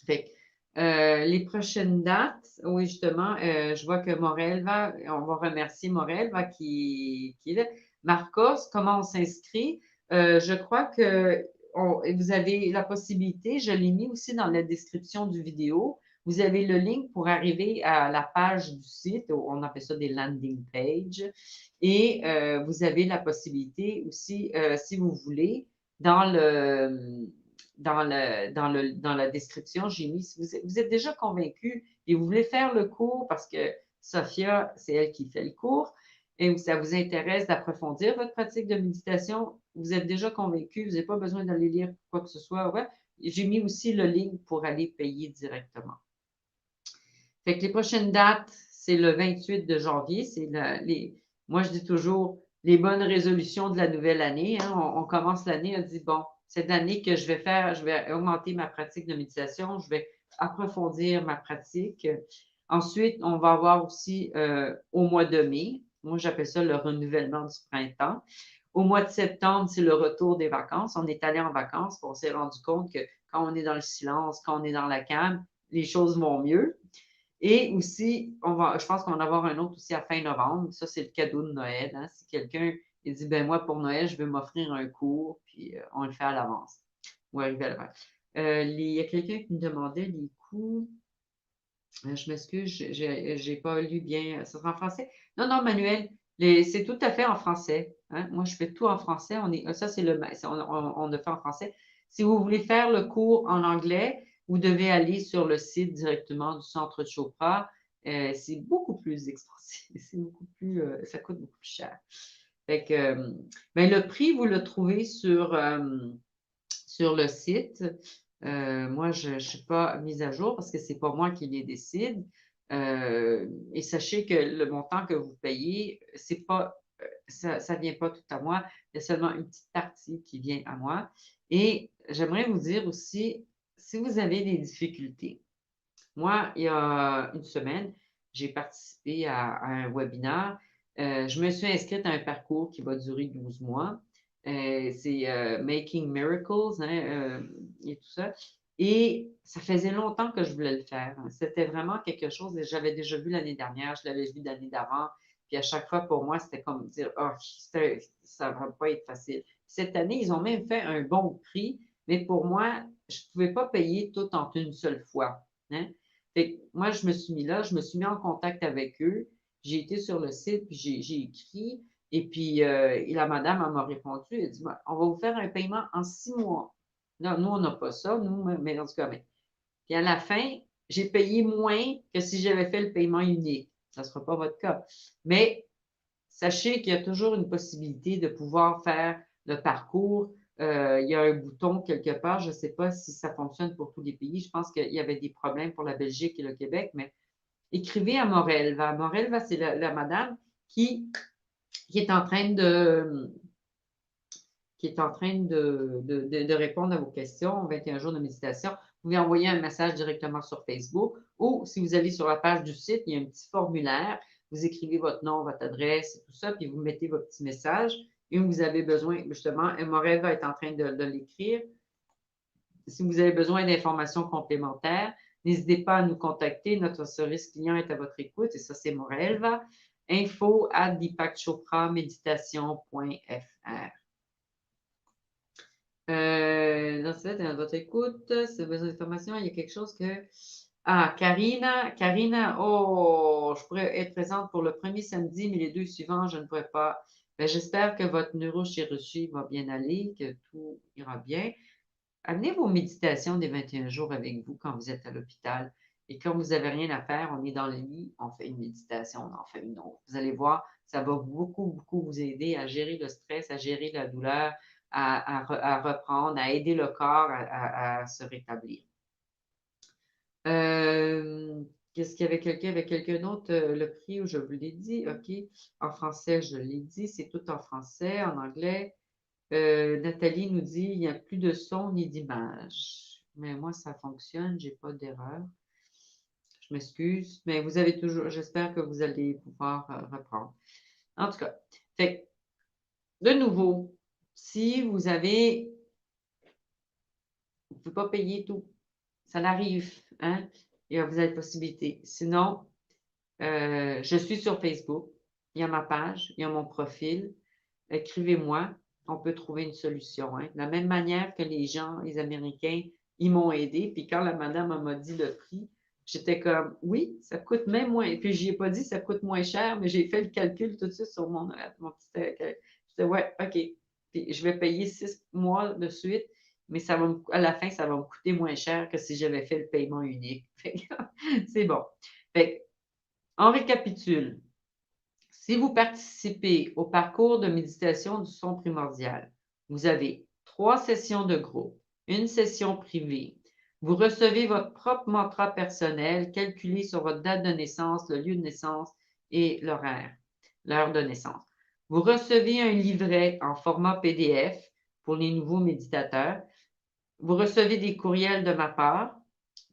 Fait que, les prochaines dates, oui, justement, je vois que on va remercier Morel qui est là. Marcos, comment on s'inscrit? Je crois que vous avez la possibilité, je l'ai mis aussi dans la description du vidéo, vous avez le link pour arriver à la page du site, on appelle ça des landing pages, et vous avez la possibilité aussi, si vous voulez, dans la description, j'ai mis, si vous êtes déjà convaincu et vous voulez faire le cours parce que Sophia, c'est elle qui fait le cours, et ça vous intéresse d'approfondir votre pratique de méditation, vous êtes déjà convaincu, vous n'avez pas besoin d'aller lire quoi que ce soit. Ouais. J'ai mis aussi le link pour aller payer directement. Fait que les prochaines dates, c'est le 28 de janvier. Moi, je dis toujours les bonnes résolutions de la nouvelle année. Hein. On commence l'année, on dit, bon, cette année que je vais augmenter ma pratique de méditation, je vais approfondir ma pratique. Ensuite, on va avoir aussi au mois de mai, moi j'appelle ça le renouvellement du printemps. Au mois de septembre, c'est le retour des vacances. On est allé en vacances, on s'est rendu compte que quand on est dans le silence, quand on est dans la calme, les choses vont mieux. Et aussi, je pense qu'on va en avoir un autre aussi à fin novembre. Ça, c'est le cadeau de Noël. Hein. Si quelqu'un dit, ben moi, pour Noël, je vais m'offrir un cours, puis on le fait à l'avance. Ou arriver à l'avance. Il y a quelqu'un qui me demandait les coûts. Je m'excuse, j'ai pas lu bien. Ça sera en français? Non, non, Manuel, c'est tout à fait en français. Hein. Moi, je fais tout en français. Ça, c'est on a fait en français. Si vous voulez faire le cours en anglais, vous devez aller sur le site directement du Centre Chopra. C'est beaucoup plus expansif, c'est beaucoup plus, ça coûte beaucoup plus cher. Fait que, ben, le prix, vous le trouvez sur le site. Moi, je ne suis pas mise à jour parce que c'est pas moi qui les décide. Et sachez que le montant que vous payez, c'est pas, ça ne vient pas tout à moi. Il y a seulement une petite partie qui vient à moi. Et j'aimerais vous dire aussi, si vous avez des difficultés, moi, il y a une semaine, j'ai participé à un webinaire. Je me suis inscrite à un parcours qui va durer 12 mois. C'est Making Miracles, hein, et tout ça. Et ça faisait longtemps que je voulais le faire. C'était vraiment quelque chose que j'avais déjà vu l'année dernière, je l'avais vu l'année d'avant. Puis à chaque fois, pour moi, c'était comme dire, oh, ça ne va pas être facile. Cette année, ils ont même fait un bon prix, mais pour moi, je ne pouvais pas payer tout en une seule fois. Hein? Fait que moi, je me suis mis là, je me suis mis en contact avec eux. J'ai été sur le site, puis j'ai écrit. Et puis, la madame, elle m'a répondu, elle dit, on va vous faire un paiement en 6 mois. Là, nous, on n'a pas ça, nous, mais en tout cas, mais. Puis à la fin, j'ai payé moins que si j'avais fait le paiement unique. Ça ne sera pas votre cas. Mais sachez qu'il y a toujours une possibilité de pouvoir faire le parcours. Il y a un bouton quelque part. Je ne sais pas si ça fonctionne pour tous les pays. Je pense qu'il y avait des problèmes pour la Belgique et le Québec, mais écrivez à Morelva. Morelva, c'est la madame qui est en train de répondre à vos questions, 21 jours de méditation. Vous pouvez envoyer un message directement sur Facebook ou si vous allez sur la page du site, il y a un petit formulaire. Vous écrivez votre nom, votre adresse et tout ça, puis vous mettez votre petit message. Et vous avez besoin, justement, Morel va être en train de l'écrire. Si vous avez besoin d'informations complémentaires, n'hésitez pas à nous contacter. Notre service client est à votre écoute et ça, c'est Morelva. info@dipakchopraméditation.fr. Dans votre écoute, si vous avez besoin d'informations, il y a quelque chose que. Ah, Karina, oh, je pourrais être présente pour le premier samedi, mais les deux suivants, je ne pourrais pas. Ben, j'espère que votre neurochirurgie va bien aller, que tout ira bien. Amenez vos méditations des 21 jours avec vous quand vous êtes à l'hôpital. Et quand vous n'avez rien à faire, on est dans le lit, on fait une méditation, on en fait une autre. Vous allez voir, ça va beaucoup, beaucoup vous aider à gérer le stress, à gérer la douleur, à reprendre, à aider le corps à se rétablir. Qu'est-ce qu'il y avait quelqu'un avec quelqu'un d'autre? Le prix, je vous l'ai dit, OK. En français, je l'ai dit, c'est tout en français, en anglais. Nathalie nous dit, il n'y a plus de son ni d'image. Mais moi, ça fonctionne, j'ai pas d'erreur. Je m'excuse, mais vous avez toujours, j'espère que vous allez pouvoir reprendre. En tout cas, fait, de nouveau, si vous avez, vous ne pouvez pas payer tout, ça l'arrive, hein? Et vous avez possibilité. Sinon, je suis sur Facebook, il y a ma page, il y a mon profil. Écrivez-moi, on peut trouver une solution. Hein. De la même manière que les gens, les Américains, ils m'ont aidé. Puis quand la madame m'a dit le prix, j'étais comme, oui, ça coûte même moins. Et puis, je n'y ai pas dit ça coûte moins cher, mais j'ai fait le calcul tout de suite sur mon petit. J'étais, ouais, OK. Puis, je vais payer 6 mois de suite, mais à la fin, ça va me coûter moins cher que si j'avais fait le paiement unique. C'est bon. Fait, on récapitule. Si vous participez au parcours de méditation du son primordial, vous avez 3 sessions de groupe, une session privée. Vous recevez votre propre mantra personnel calculé sur votre date de naissance, le lieu de naissance et l'horaire, l'heure de naissance. Vous recevez un livret en format PDF pour les nouveaux méditateurs. Vous recevez des courriels de ma part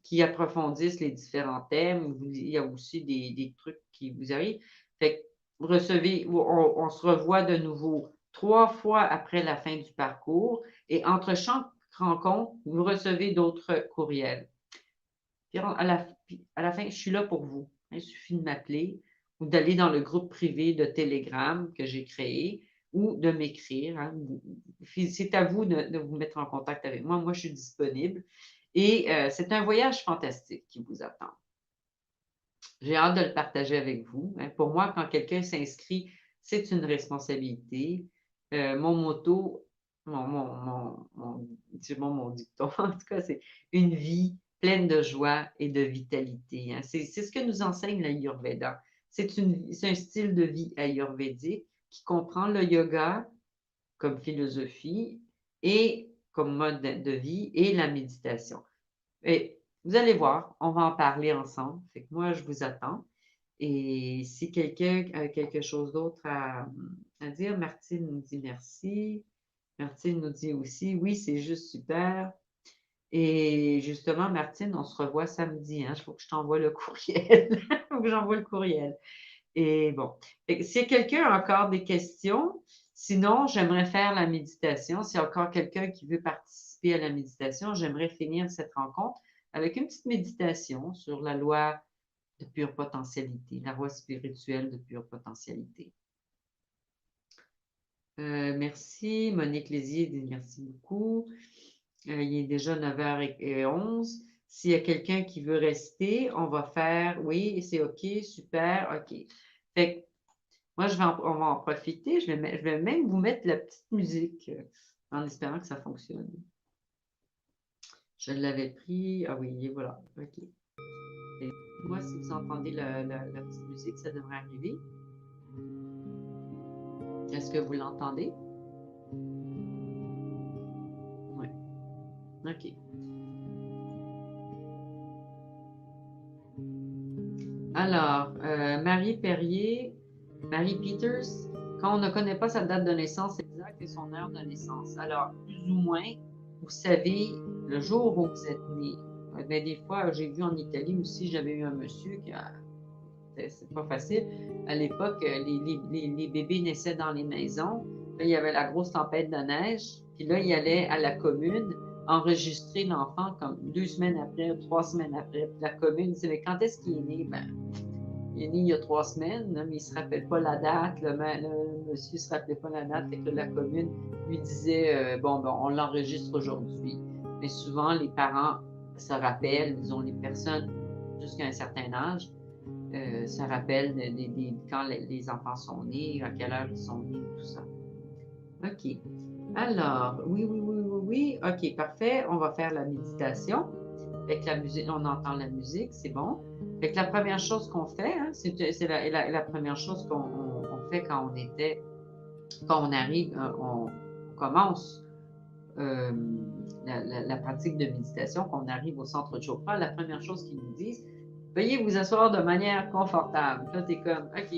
qui approfondissent les différents thèmes. Il y a aussi des trucs qui vous arrivent. Fait que vous recevez, on se revoit de nouveau 3 fois après la fin du parcours et entre chaque rencontre, vous recevez d'autres courriels. Puis à la fin, je suis là pour vous. Il suffit de m'appeler ou d'aller dans le groupe privé de Telegram que j'ai créé ou de m'écrire. Hein. C'est à vous de vous mettre en contact avec moi. Moi, je suis disponible. Et c'est un voyage fantastique qui vous attend. J'ai hâte de le partager avec vous. Hein. Pour moi, quand quelqu'un s'inscrit, c'est une responsabilité. Mon motto, c'est mon dicton, en tout cas, c'est une vie pleine de joie et de vitalité, hein. C'est ce que nous enseigne l'Ayurveda. C'est un style de vie ayurvédique qui comprend le yoga comme philosophie et comme mode de vie et la méditation. Et vous allez voir, on va en parler ensemble. Fait que moi, je vous attends. Et si quelqu'un a quelque chose d'autre à dire, Martine nous dit merci. Martine nous dit aussi, oui, c'est juste super. Et justement, Martine, on se revoit samedi, hein. Il faut que je t'envoie le courriel. Il faut que j'envoie le courriel. Et bon, s'il y a quelqu'un a encore des questions, sinon, j'aimerais faire la méditation. S'il y a encore quelqu'un qui veut participer à la méditation, j'aimerais finir cette rencontre avec une petite méditation sur la loi de pure potentialité, la loi spirituelle de pure potentialité. Merci. Monique Lézier dit merci beaucoup. Il est déjà 9h11. S'il y a quelqu'un qui veut rester, on va faire, oui, c'est OK, super, OK. Fait que moi, on va en profiter. Je vais même vous mettre la petite musique en espérant que ça fonctionne. Je l'avais pris. Ah oui, et voilà. OK. Et moi, si vous entendez la petite musique, ça devrait arriver. Est-ce que vous l'entendez? Oui. OK. Alors, Marie Perrier, Marie Peters, quand on ne connaît pas sa date de naissance exacte et son heure de naissance. Alors, plus ou moins, vous savez le jour où vous êtes né. Mais des fois, j'ai vu en Italie aussi, j'avais eu un monsieur qui a. C'est pas facile. À l'époque, les bébés naissaient dans les maisons. Là, il y avait la grosse tempête de neige. Puis là, il allait à la commune enregistrer l'enfant comme 2 semaines après, 3 semaines après. Puis la commune disait, mais quand est-ce qu'il est né? Ben, il est né il y a 3 semaines, mais il ne se rappelle pas la date. Le monsieur ne se rappelait pas la date. Fait que la commune lui disait, bon, ben, on l'enregistre aujourd'hui. Mais souvent, les parents se rappellent, disons, les personnes jusqu'à un certain âge, se rappellent quand les enfants sont nés, à quelle heure ils sont nés, tout ça. OK. Alors, oui, oui, oui, oui, oui. OK, parfait. On va faire la méditation. Avec la musique, on entend la musique, c'est bon. Fait que la première chose qu'on fait, hein, c'est la première chose qu'on fait quand on arrive, on commence euh, la pratique de méditation, quand on arrive au centre de Chopra, la première chose qu'ils nous disent, veuillez vous asseoir de manière confortable. Là, t'es comme, OK.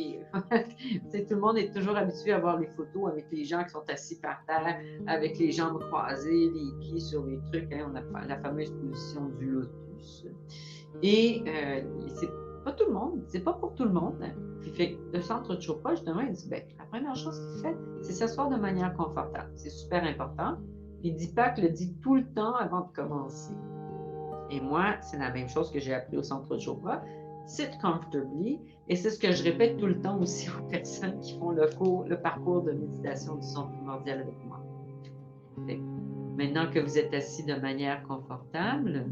Tout le monde est toujours habitué à voir les photos avec les gens qui sont assis par terre, avec les jambes croisées, les pieds sur les trucs. Hein, on a la fameuse position du lotus. Et c'est pas tout le monde, c'est pas pour tout le monde. Puis fait, le centre de Chopra, justement, il dit, ben, la première chose qu'il fait, c'est s'asseoir de manière confortable. C'est super important. Puis Deepak le dit tout le temps avant de commencer. Et moi, c'est la même chose que j'ai appris au centre de Chopra. Sit comfortably. Et c'est ce que je répète tout le temps aussi aux personnes qui font le parcours de méditation du son primordial avec moi. Fait, maintenant que vous êtes assis de manière confortable,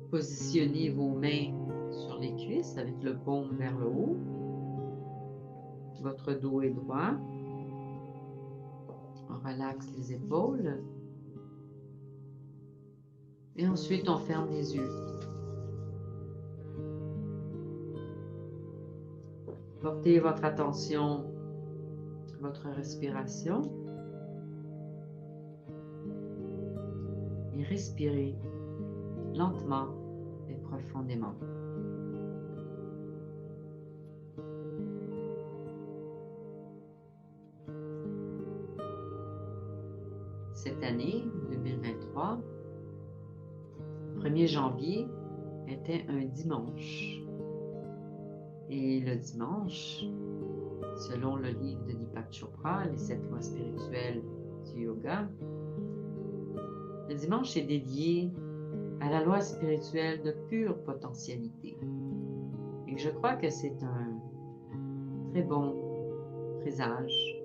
positionnez vos mains sur les cuisses avec le paume vers le haut. Votre dos est droit. On relaxe les épaules. Et ensuite, on ferme les yeux. Portez votre attention à votre respiration. Et respirez lentement et profondément. Cette année, 2023, le 1er janvier était un dimanche. Et le dimanche, selon le livre de Deepak Chopra, les 7 lois spirituelles du yoga, le dimanche est dédié à la loi spirituelle de pure potentialité. Et je crois que c'est un très bon présage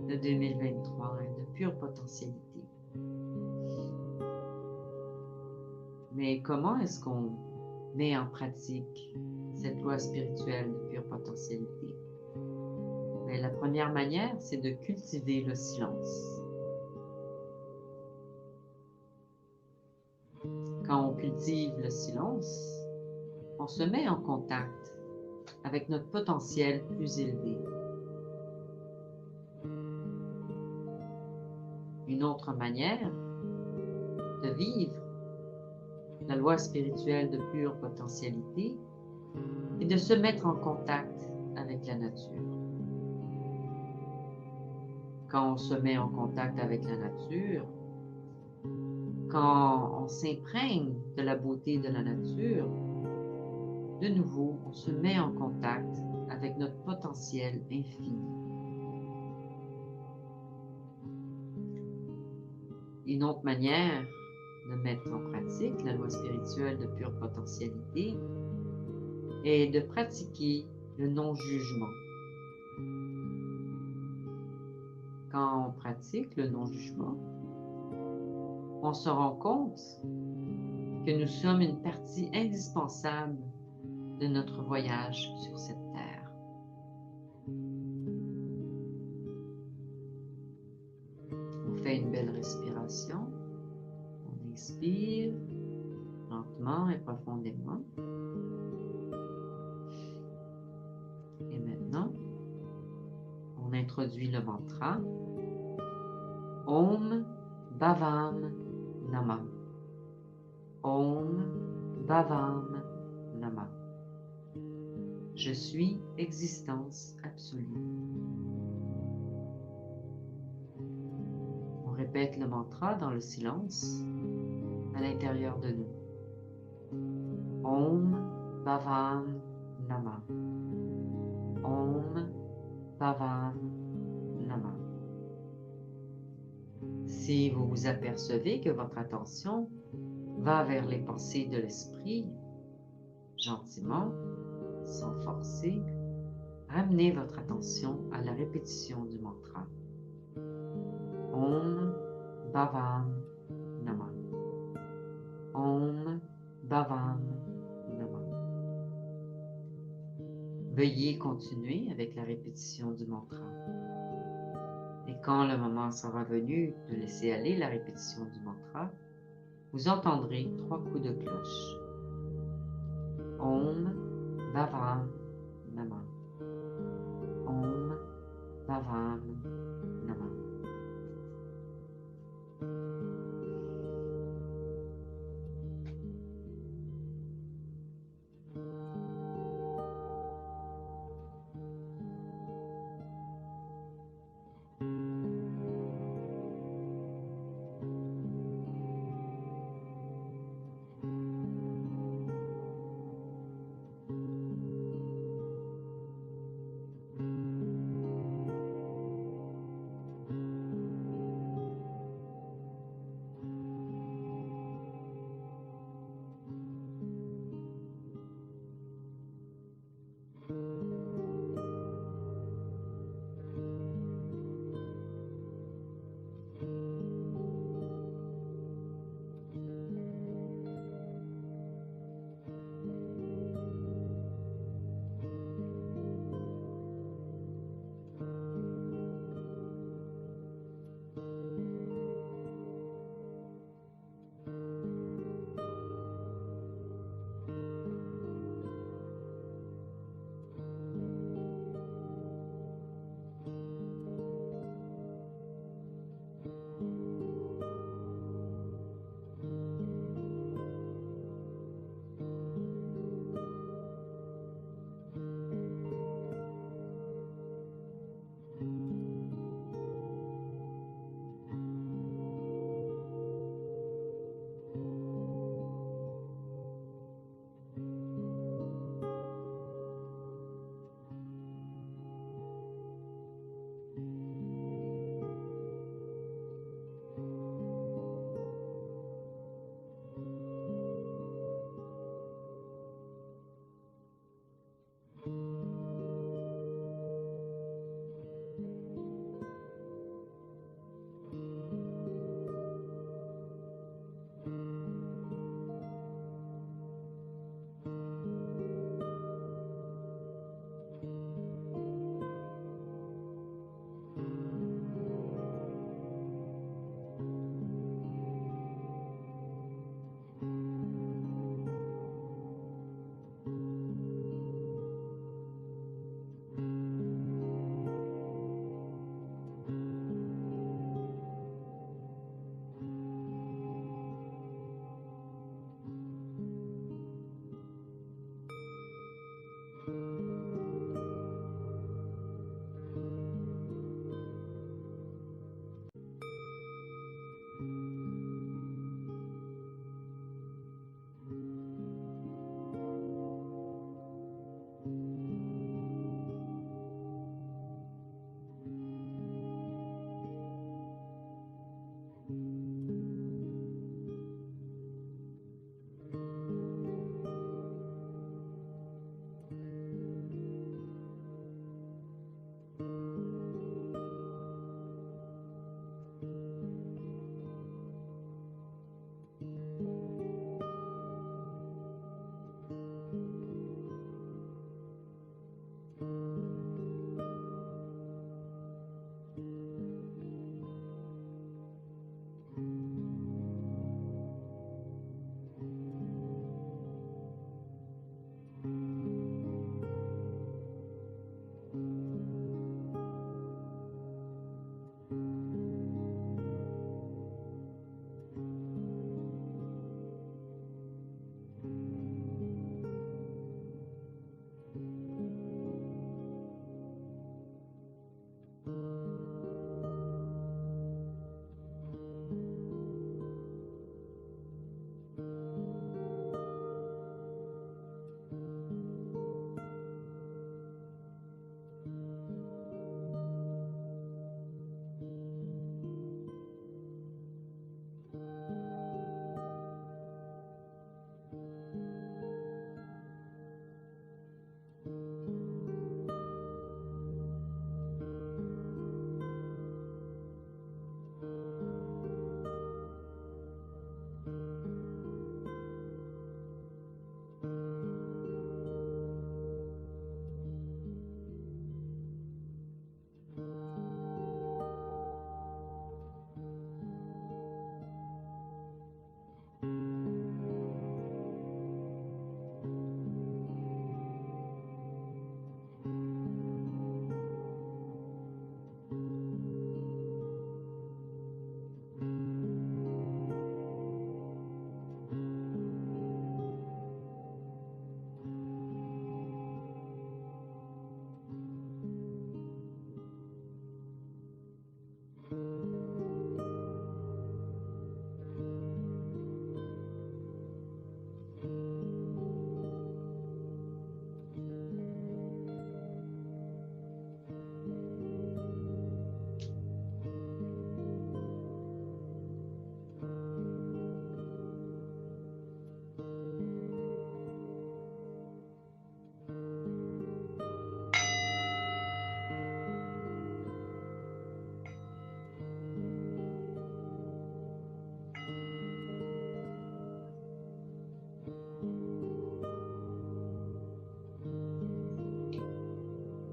de 2023, de pure potentialité. Mais comment est-ce qu'on met en pratique cette loi spirituelle de pure potentialité? Mais la première manière, c'est de cultiver le silence. Quand on cultive le silence, on se met en contact avec notre potentiel plus élevé. Une autre manière de vivre la loi spirituelle de pure potentialité est de se mettre en contact avec la nature. Quand on se met en contact avec la nature, quand on s'imprègne de la beauté de la nature, de nouveau, on se met en contact avec notre potentiel infini. Une autre manière de mettre en pratique la loi spirituelle de pure potentialité est de pratiquer le non-jugement. Quand on pratique le non-jugement, on se rend compte que nous sommes une partie indispensable de notre voyage sur cette terre. On fait une belle respiration. On inspire lentement et profondément. Et maintenant, on introduit le mantra Om Bhavam Namah. Om Bhavam Namah. Je suis existence absolue. On répète le mantra dans le silence à l'intérieur de nous. Om Bhavam Namah. Om Bhavam Namah. Si vous vous apercevez que votre attention va vers les pensées de l'esprit, gentiment, sans forcer, ramenez votre attention à la répétition du mantra. Om Bhavam Namah. Om Bhavam Namah. Veuillez continuer avec la répétition du mantra. Et quand le moment sera venu de laisser aller la répétition du mantra, vous entendrez 3 coups de cloche. Om Bhavam Namah. Om Bhavam Namah.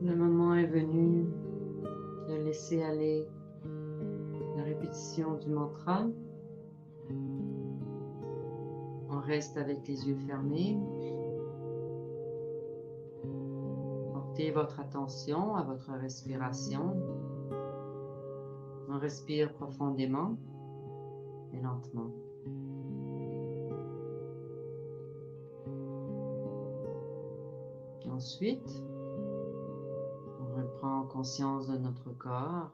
Le moment est venu de laisser aller la répétition du mantra. On reste avec les yeux fermés. Portez votre attention à votre respiration. On respire profondément et lentement. Ensuite, on reprend conscience de notre corps.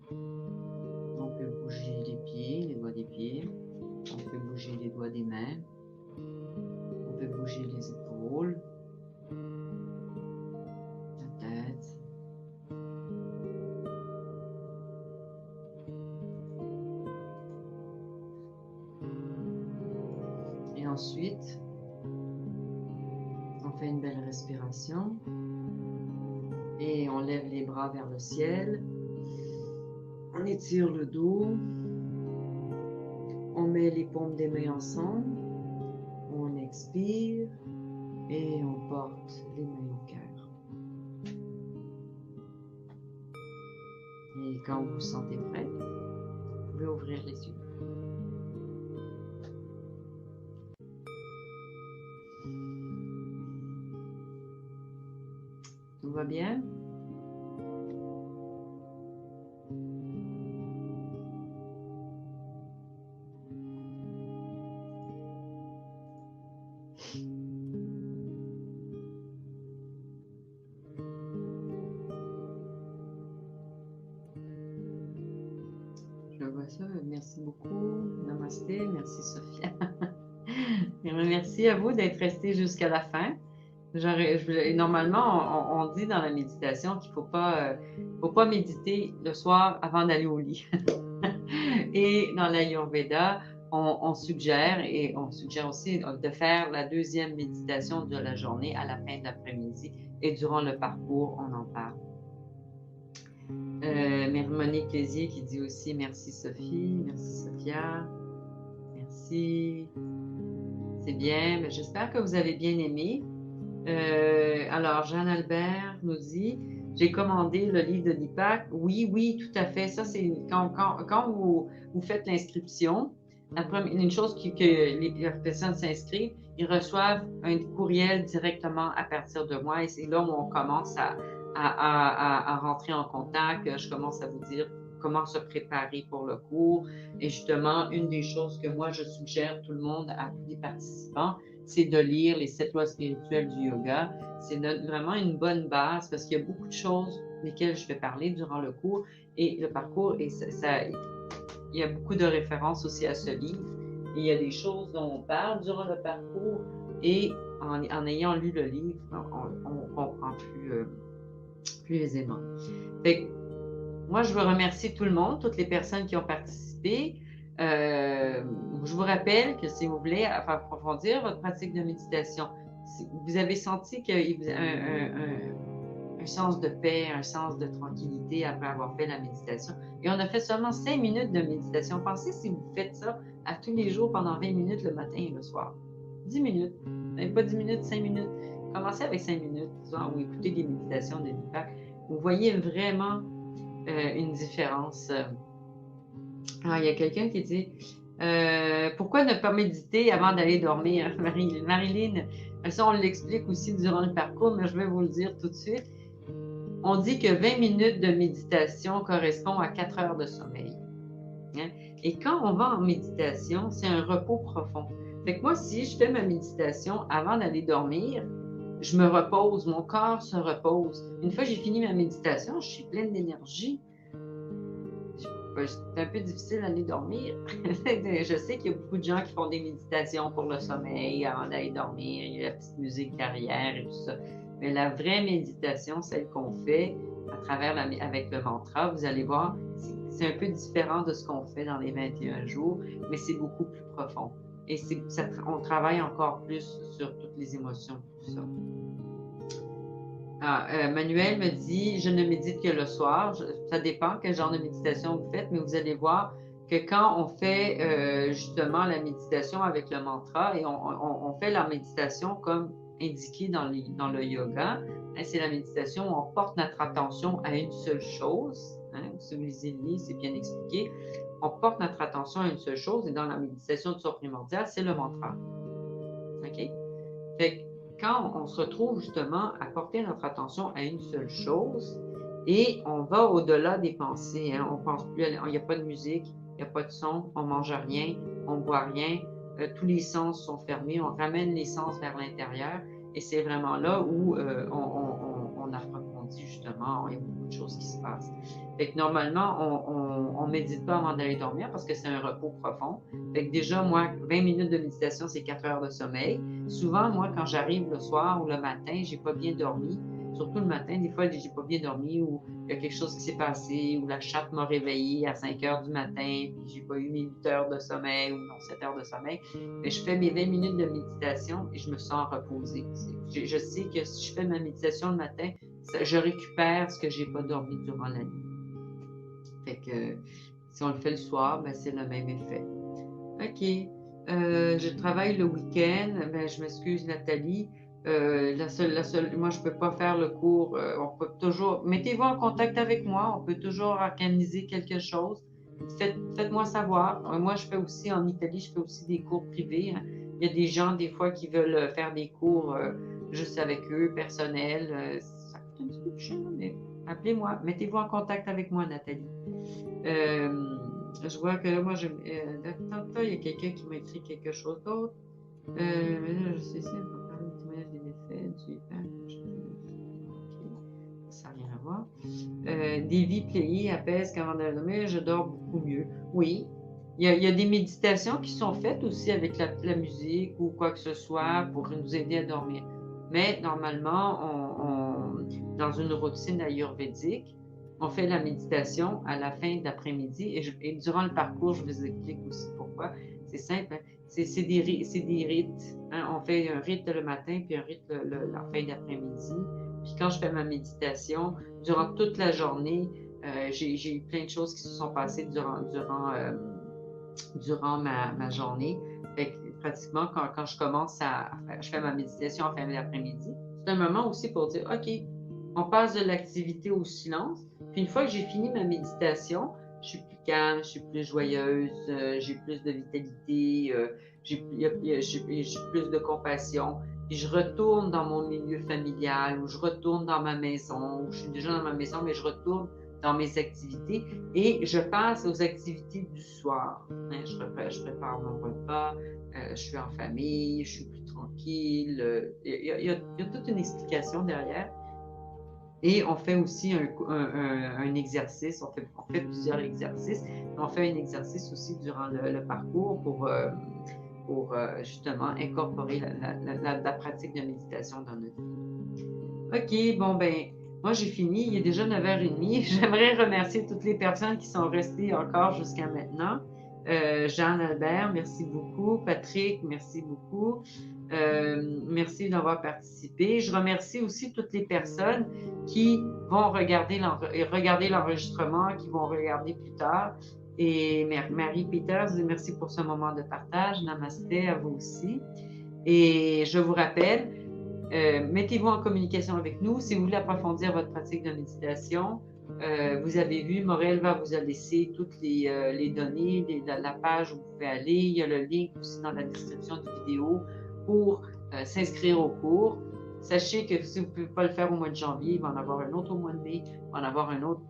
On peut bouger les pieds, les doigts des pieds. On peut bouger les doigts des mains. On peut bouger les épaules, la tête. Et ensuite, on fait une belle respiration et on lève les bras vers le ciel. On étire le dos. On met les paumes des mains ensemble. On expire et on porte les mains au cœur. Et quand vous vous sentez prêt, vous pouvez ouvrir les yeux. Tout va bien? Je vois ça. Merci beaucoup. Namasté. Merci Sophia. Et merci à vous d'être resté jusqu'à la fin. Normalement, on dit dans la méditation qu'il ne faut pas méditer le soir avant d'aller au lit. Et dans l'Ayurveda, on suggère, et on suggère aussi de faire la deuxième méditation de la journée à la fin de l'après-midi. Et durant le parcours, on en parle. Monique Clésier qui dit aussi merci Sophie, merci Sophia, merci. C'est bien, mais j'espère que vous avez bien aimé. Alors, Jeanne Albert nous dit, j'ai commandé le livre de Deepak. Oui, oui, tout à fait. Ça, c'est quand vous faites l'inscription, une chose que les personnes s'inscrivent, ils reçoivent un courriel directement à partir de moi et c'est là où on commence à rentrer en contact. Je commence à vous dire comment se préparer pour le cours. Et justement, une des choses que moi, je suggère tout le monde, à tous les participants, c'est de lire les 7 lois spirituelles du yoga. C'est vraiment une bonne base parce qu'il y a beaucoup de choses desquelles je vais parler durant le cours et le parcours. Et il y a beaucoup de références aussi à ce livre. Et il y a des choses dont on parle durant le parcours et en ayant lu le livre, on comprend plus aisément. Fait que, moi, je veux remercier tout le monde, toutes les personnes qui ont participé. Je vous rappelle que si vous voulez approfondir votre pratique de méditation, si vous avez senti qu'il y a un sens de paix, un sens de tranquillité après avoir fait la méditation. Et on a fait seulement 5 minutes de méditation. Pensez si vous faites ça à tous les jours pendant 20 minutes le matin et le soir. 10 minutes. Pas 10 minutes, 5 minutes. Commencez avec 5 minutes, ou écoutez des méditations de Deepak. Vous voyez vraiment une différence. Alors, il y a quelqu'un qui dit pourquoi ne pas méditer avant d'aller dormir? Marilyn, ça, on l'explique aussi durant le parcours, mais je vais vous le dire tout de suite. On dit que 20 minutes de méditation correspond à 4 heures de sommeil. Hein? Et quand on va en méditation, c'est un repos profond. Fait que moi, si je fais ma méditation avant d'aller dormir, je me repose, mon corps se repose. Une fois que j'ai fini ma méditation, je suis pleine d'énergie. C'est un peu difficile d'aller dormir. Je sais qu'il y a beaucoup de gens qui font des méditations pour le sommeil avant d'aller dormir. Il y a la petite musique derrière et tout ça. Mais la vraie méditation, celle qu'on fait à travers avec le mantra, vous allez voir, c'est un peu différent de ce qu'on fait dans les 21 jours, mais c'est beaucoup plus profond. Et on travaille encore plus sur toutes les émotions, tout ça. Manuel me dit, je ne médite que le soir. Ça dépend quel genre de méditation vous faites, mais vous allez voir que quand on fait justement la méditation avec le mantra et on fait la méditation comme indiqué dans le yoga, hein, c'est la méditation où on porte notre attention à une seule chose. Hein, si vous lisez le livre, c'est bien expliqué. On porte notre attention à une seule chose et dans la méditation de soi primordial, c'est le mantra. OK? Fait que quand on se retrouve justement à porter notre attention à une seule chose et on va au-delà des pensées, hein, on pense plus, il n'y a pas de musique, il n'y a pas de son, on mange rien, on boit rien, tous les sens sont fermés, on ramène les sens vers l'intérieur et c'est vraiment là où on approfondit justement, il y a beaucoup de choses qui se passent. Fait que normalement, on médite pas avant d'aller dormir parce que c'est un repos profond. Fait que déjà, moi, 20 minutes de méditation, c'est 4 heures de sommeil. Souvent, moi, quand j'arrive le soir ou le matin, j'ai pas bien dormi. Surtout le matin, des fois, j'ai pas bien dormi ou il y a quelque chose qui s'est passé ou la chatte m'a réveillée à 5 heures du matin puis j'ai pas eu mes 8 heures de sommeil ou non, 7 heures de sommeil. Mais je fais mes 20 minutes de méditation et je me sens reposée. Je sais que si je fais ma méditation le matin, je récupère ce que j'ai pas dormi durant la nuit. Fait que si on le fait le soir, ben, c'est le même effet. OK. Je travaille le week-end. Ben, je m'excuse, Nathalie. Moi, je ne peux pas faire le cours. On peut toujours. Mettez-vous en contact avec moi. On peut toujours organiser quelque chose. Faites-moi savoir. Moi, je fais aussi en Italie, je fais aussi des cours privés. Hein. Il y a des gens, des fois, qui veulent faire des cours juste avec eux, personnels. Ça coûte un petit peu plus cher, mais appelez-moi. Mettez-vous en contact avec moi, Nathalie. Je vois que là, moi, tantôt, il y a quelqu'un qui m'a écrit quelque chose d'autre. Je sais, c'est pas parler du témoignage des méfaits, du ça n'a rien à voir. Des vies playées apaisent qu'avant de dormir, je dors beaucoup mieux. Oui. Il y a des méditations qui sont faites aussi avec la musique ou quoi que ce soit pour nous aider à dormir. Mais normalement, dans une routine ayurvédique, on fait la méditation à la fin d'après-midi et durant le parcours, je vous explique aussi pourquoi. C'est simple, hein. C'est des rites. Hein. On fait un rite le matin puis un rite la fin d'après-midi. Puis quand je fais ma méditation, durant toute la journée, j'ai eu plein de choses qui se sont passées durant ma journée. Fait que, pratiquement, quand je commence je fais ma méditation en fin d'après-midi, c'est un moment aussi pour dire, OK, on passe de l'activité au silence. Puis une fois que j'ai fini ma méditation, je suis plus calme, je suis plus joyeuse, j'ai plus de vitalité, j'ai plus de compassion. Puis je retourne dans mon milieu familial ou je retourne dans ma maison, ou je suis déjà dans ma maison, mais je retourne dans mes activités et je passe aux activités du soir. Hein, je prépare mon repas, je suis en famille, je suis plus tranquille. Il y a toute une explication derrière. Et on fait aussi un exercice, on fait plusieurs exercices. On fait un exercice aussi durant le parcours pour justement incorporer la pratique de méditation dans notre vie. OK, bon ben, moi j'ai fini, il est déjà 9h30. J'aimerais remercier toutes les personnes qui sont restées encore jusqu'à maintenant. Jean-Albert, merci beaucoup. Patrick, merci beaucoup. Merci d'avoir participé. Je remercie aussi toutes les personnes qui vont regarder l'enregistrement, qui vont regarder plus tard. Et Marie Peters, merci pour ce moment de partage. Namasté à vous aussi. Et je vous rappelle, mettez-vous en communication avec nous. Si vous voulez approfondir votre pratique de méditation, vous avez vu, Morel va vous laisser toutes les données, la page où vous pouvez aller. Il y a le lien aussi dans la description de vidéo pour s'inscrire au cours. Sachez que si vous ne pouvez pas le faire au mois de janvier, il va en avoir un autre au mois de mai, il va en avoir un autre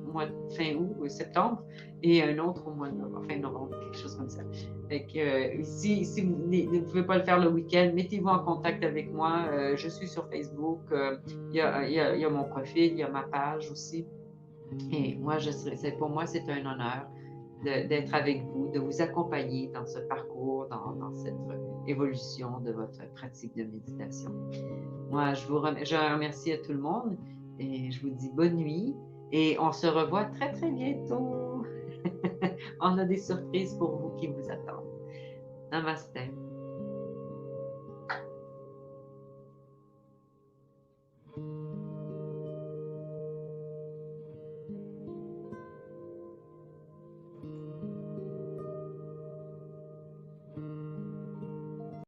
au mois de fin août ou septembre et un autre au mois de fin novembre, quelque chose comme ça. Fait que, si vous ne pouvez pas le faire le week-end, mettez-vous en contact avec moi. Je suis sur Facebook. Il y a mon profil, il y a ma page aussi. Et moi, pour moi, c'est un honneur d'être avec vous, de vous accompagner dans ce parcours, dans cette évolution de votre pratique de méditation. Moi, je remercie à tout le monde et je vous dis bonne nuit et on se revoit très, très bientôt. On a des surprises pour vous qui vous attendent. Namaste.